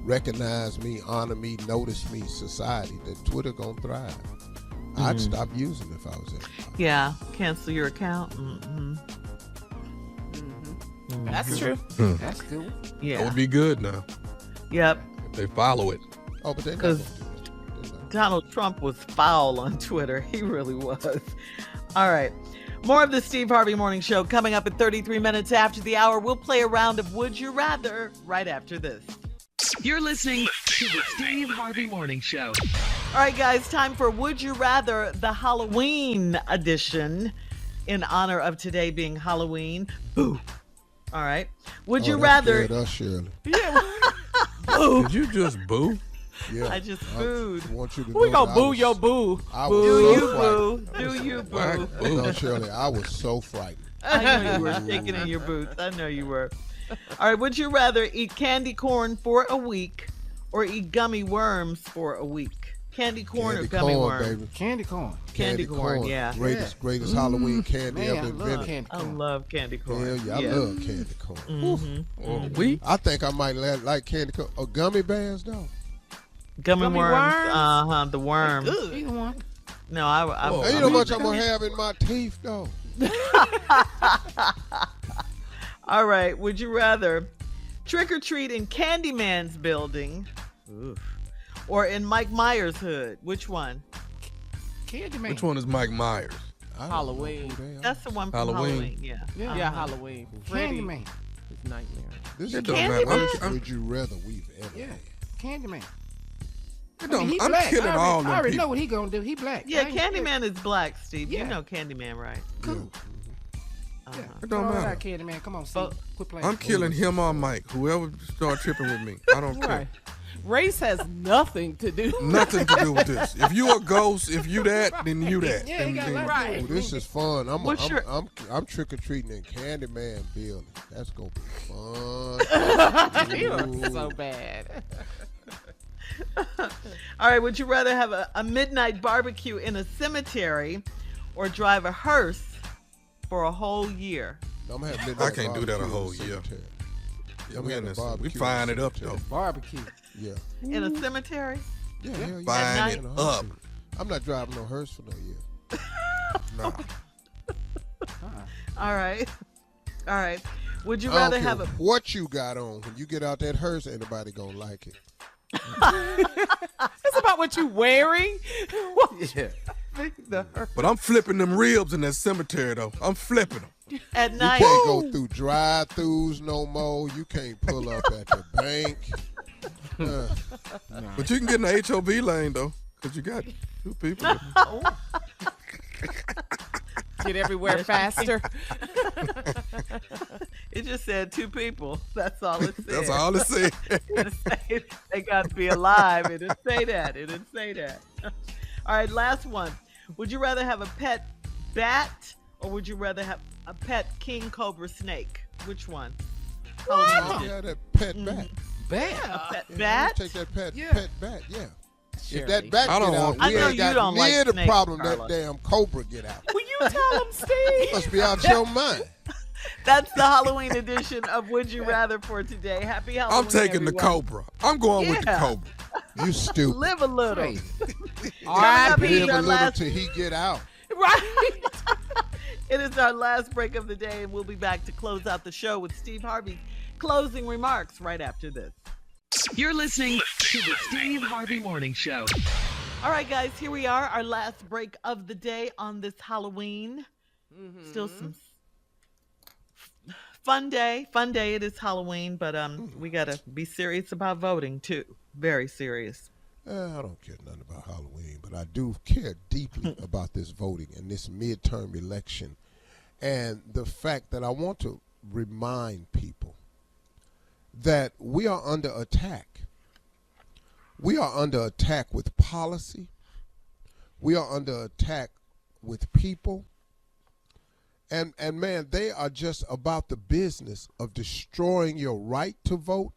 recognize me, honor me, notice me society that Twitter going to thrive. I'd stop using it if I was in. Yeah, cancel your account. That's true. That's cool. Yeah. That would be good now. Yep. If they follow it. Oh, but they're not Because going to do it. Donald Trump was foul on Twitter. He really was. All right. More of the Steve Harvey Morning Show coming up at 33 minutes after the hour. We'll play a round of Would You Rather right after this. You're listening to the Steve Harvey Morning Show. All right, guys, time for Would You Rather, the Halloween edition, in honor of today being Halloween. Boo. All right. Would you rather? Us, Shirley. Yeah. Boo. Did you just boo? Yeah. I just booed. I want you to We know gonna that boo your boo. I Do was you so boo? frightened. Do you boo? No, Shirley, I was so frightened. I know you were shaking in your boots. I know you were. All right. Would you rather eat candy corn for a week or eat gummy worms for a week? Candy corn or gummy worms? Baby. Candy corn. Candy corn, yeah. Greatest Halloween candy Man, ever I love invented. candy I corn. love candy corn. Hell yeah, I love candy corn. We? I think I might like candy corn. Or gummy bears, though. Gummy worms. worms? The worms. Either one. No, I Hey, you know how much I'm going to have in my teeth, though? All right. Would you rather trick or treat in Candyman's building or in Mike Myers' hood? Which one? Candyman. Which one is Mike Myers? Halloween. That's the one from Halloween. Yeah. Yeah, Halloween. Freddy. Candyman. His nightmare. This It is don't the matter. most I'm- would you rather we've ever Yeah. had. Candyman. It don't- he I'm black. killing all I them already know people. what he gonna do. He black. Yeah, I ain't scared. Candyman is black, Steve. You Yeah. know Candyman, right? Cool. Uh-huh. It don't All matter. right, Candyman. Come on, But- see. Quit playing. I'm killing him or Mike. Whoever start tripping with me. I don't care. Right. Race has nothing to do. Nothing to do with this. If you a ghost, if you that, then you that. Yeah, he got a lot to Right. Oh, this is fun. I'm What's your- trick or treating in Candyman building. That's gonna be fun. You are Ooh. so bad. All right. Would you rather have a midnight barbecue in a cemetery or drive a hearse for a whole year? I'm gonna have I can't do that a barbecue in whole the year. cemetery. Yeah, I'm we, having a we barbecue in fine the it up cemetery. though. Barbecue. Yeah. In a cemetery? Yeah, hell yeah. Fine it In a up. hearse. I'm not driving no hearse for no year. Nah. All right. All right. Would you I don't rather care have a what you got on when you get out that hearse. Anybody gonna like it? It's about what you wearing. Yeah. But I'm flipping them ribs in that cemetery though. I'm flipping them. at You night? can't go through drive-throughs no more. You can't pull up at the bank. But you can get in the HOV lane though, cause you got two people. Get everywhere faster. It just said two people. That's all it said. That's all it said. It didn't say they got to be alive. It didn't say that. It didn't say that. All right, last one. Would you rather have a pet bat or would you rather have a pet king cobra snake? Which one? Oh, yeah, that pet bat. Bat. A pet Yeah, bat? Take that pet bat. Yeah. Shirley. If that bat I don't get out, want- I we know ain't you got don't near like the snakes, problem Carla. that damn cobra get out. Will you tell him, Steve? Must be out your mind. That's the Halloween edition of Would You Rather for today. Happy Halloween, I'm taking the everyone. Cobra. I'm going with the Yeah. Cobra. You stupid. Live a little. Crazy. R.I.P. Live a our little last- till he get out. Right. It is our last break of the day, and we'll be back to close out the show with Steve Harvey's closing remarks right after this. You're listening to the Steve Harvey Morning Show. All right, guys, here we are, our last break of the day on this Halloween. Still some fun day. It is Halloween, but we got to be serious about voting, too. Very serious. I don't care nothing about Halloween, but I do care deeply about this voting and this midterm election And the fact that I want to remind people that we are under attack. We are under attack with policy. We are under attack with people. And man, they are just about the business of destroying your right to vote,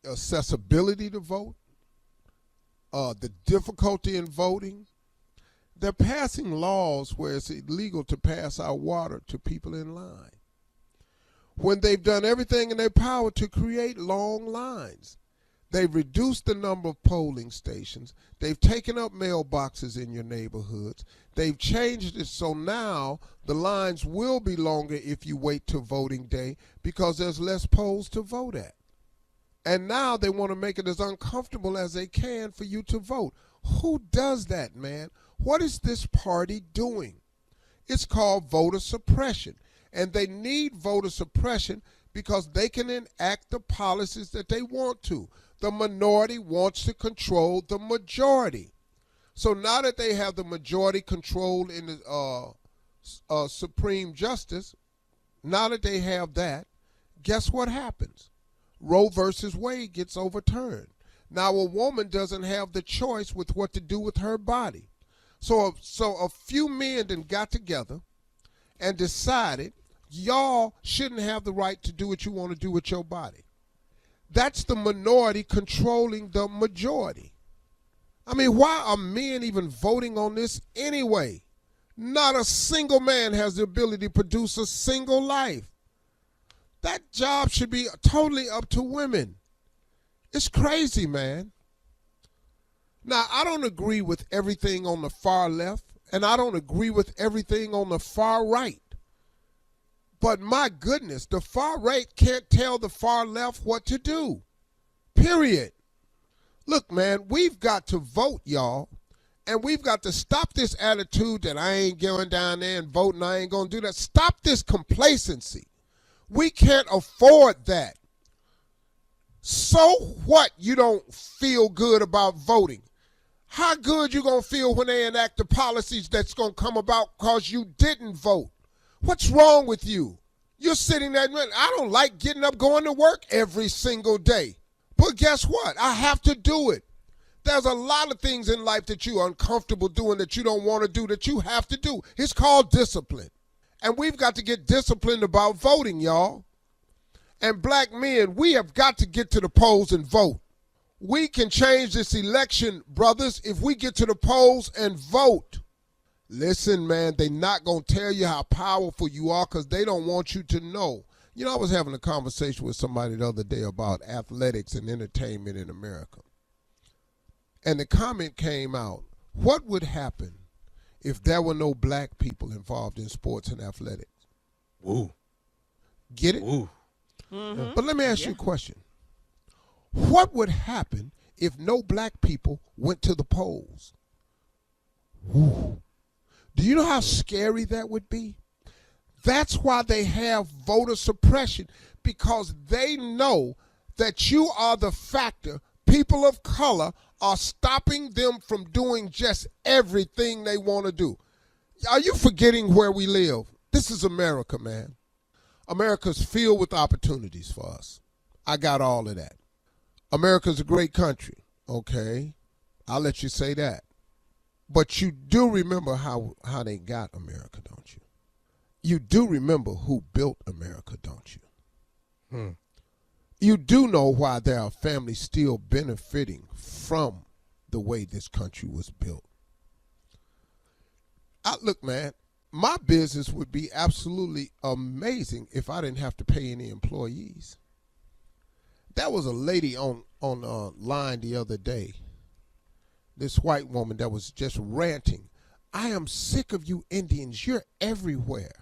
accessibility to vote, the difficulty in voting. They're passing laws where it's illegal to pass out water to people in line, when they've done everything in their power to create long lines. They've reduced the number of polling stations. They've taken up mailboxes in your neighborhoods. They've changed it so now the lines will be longer if you wait till voting day because there's less polls to vote at. And now they want to make it as uncomfortable as they can for you to vote. Who does that, man? What is this party doing? It's called voter suppression. And they need voter suppression because they can enact the policies that they want to. The minority wants to control the majority. So now that they have the majority control in the Supreme Justice, now that they have that, guess what happens? Roe versus Wade gets overturned. Now a woman doesn't have the choice with what to do with her body. So a few men then got together and decided y'all shouldn't have the right to do what you want to do with your body. That's the minority controlling the majority. I mean, why are men even voting on this anyway? Not a single man has the ability to produce a single life. That job should be totally up to women. It's crazy, man. Now, I don't agree with everything on the far left, and I don't agree with everything on the far right. But my goodness, the far right can't tell the far left what to do. Period. Look, man, we've got to vote, y'all. And we've got to stop this attitude that I ain't going down there and voting, I ain't going to do that. Stop this complacency. We can't afford that. So what you don't feel good about voting? How good you going to feel when they enact the policies that's going to come about because you didn't vote? What's wrong with you? You're sitting there, I don't like getting up, going to work every single day. But guess what? I have to do it. There's a lot of things in life that you're uncomfortable doing that you don't want to do that you have to do. It's called discipline. And we've got to get disciplined about voting, y'all. And black men, we have got to get to the polls and vote. We can change this election, brothers, if we get to the polls and vote. Listen, man, they're not going to tell you how powerful you are because they don't want you to know. You know, I was having a conversation with somebody the other day about athletics and entertainment in America. And the comment came out, what would happen if there were no black people involved in sports and athletics? Woo. Get it? Woo. Mm-hmm. But let me ask you a question. What would happen if no black people went to the polls? Woo. Do you know how scary that would be? That's why they have voter suppression, because they know that you are the factor. People of color are stopping them from doing just everything they want to do. Are you forgetting where we live? This is America, man. America's filled with opportunities for us. I got all of that. America's a great country, okay? I'll let you say that. But you do remember how they got America, don't you? You do remember who built America, don't you? You do know why there are families still benefiting from the way this country was built. Look, man, my business would be absolutely amazing if I didn't have to pay any employees. There was a lady on line the other day, this white woman that was just ranting. I am sick of you Indians. You're everywhere.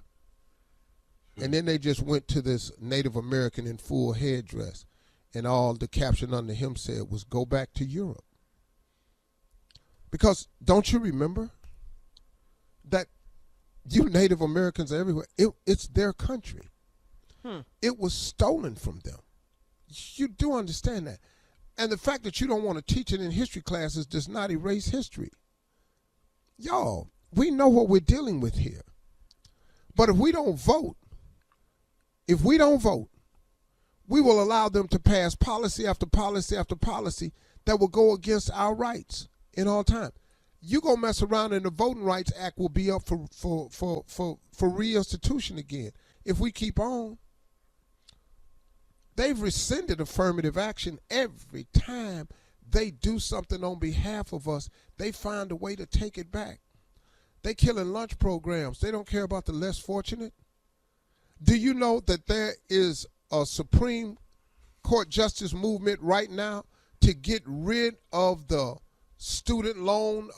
And then they just went to this Native American in full headdress, and all the caption under him said was, go back to Europe. Because don't you remember that you Native Americans are everywhere? It's their country. It was stolen from them. You do understand that. And the fact that you don't want to teach it in history classes does not erase history. Y'all, we know what we're dealing with here. But if we don't vote, we will allow them to pass policy after policy after policy that will go against our rights in all time. You gonna mess around and the Voting Rights Act will be up for reinstitution again if we keep on. They've rescinded affirmative action every time they do something on behalf of us. They find a way to take it back. They killing lunch programs. They don't care about the less fortunate. Do you know that there is a Supreme Court justice movement right now to get rid of the student loan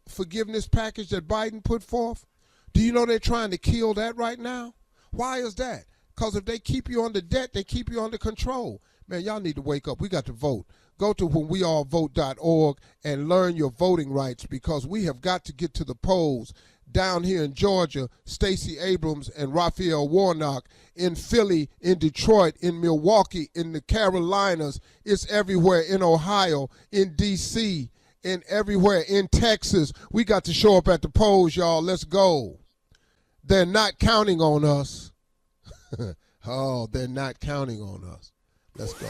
forgiveness package that Biden put forth? Do you know they're trying to kill that right now? Why is that? Because if they keep you under debt, they keep you under control. Man, y'all need to wake up. We got to vote. Go to whenweallvote.org and learn your voting rights, because we have got to get to the polls. Down here in Georgia, Stacey Abrams and Raphael Warnock, in Philly, in Detroit, in Milwaukee, in the Carolinas, it's everywhere, in Ohio, in D.C., in everywhere, in Texas. We got to show up at the polls, y'all. Let's go. They're not counting on us. Oh, they're not counting on us. Let's go.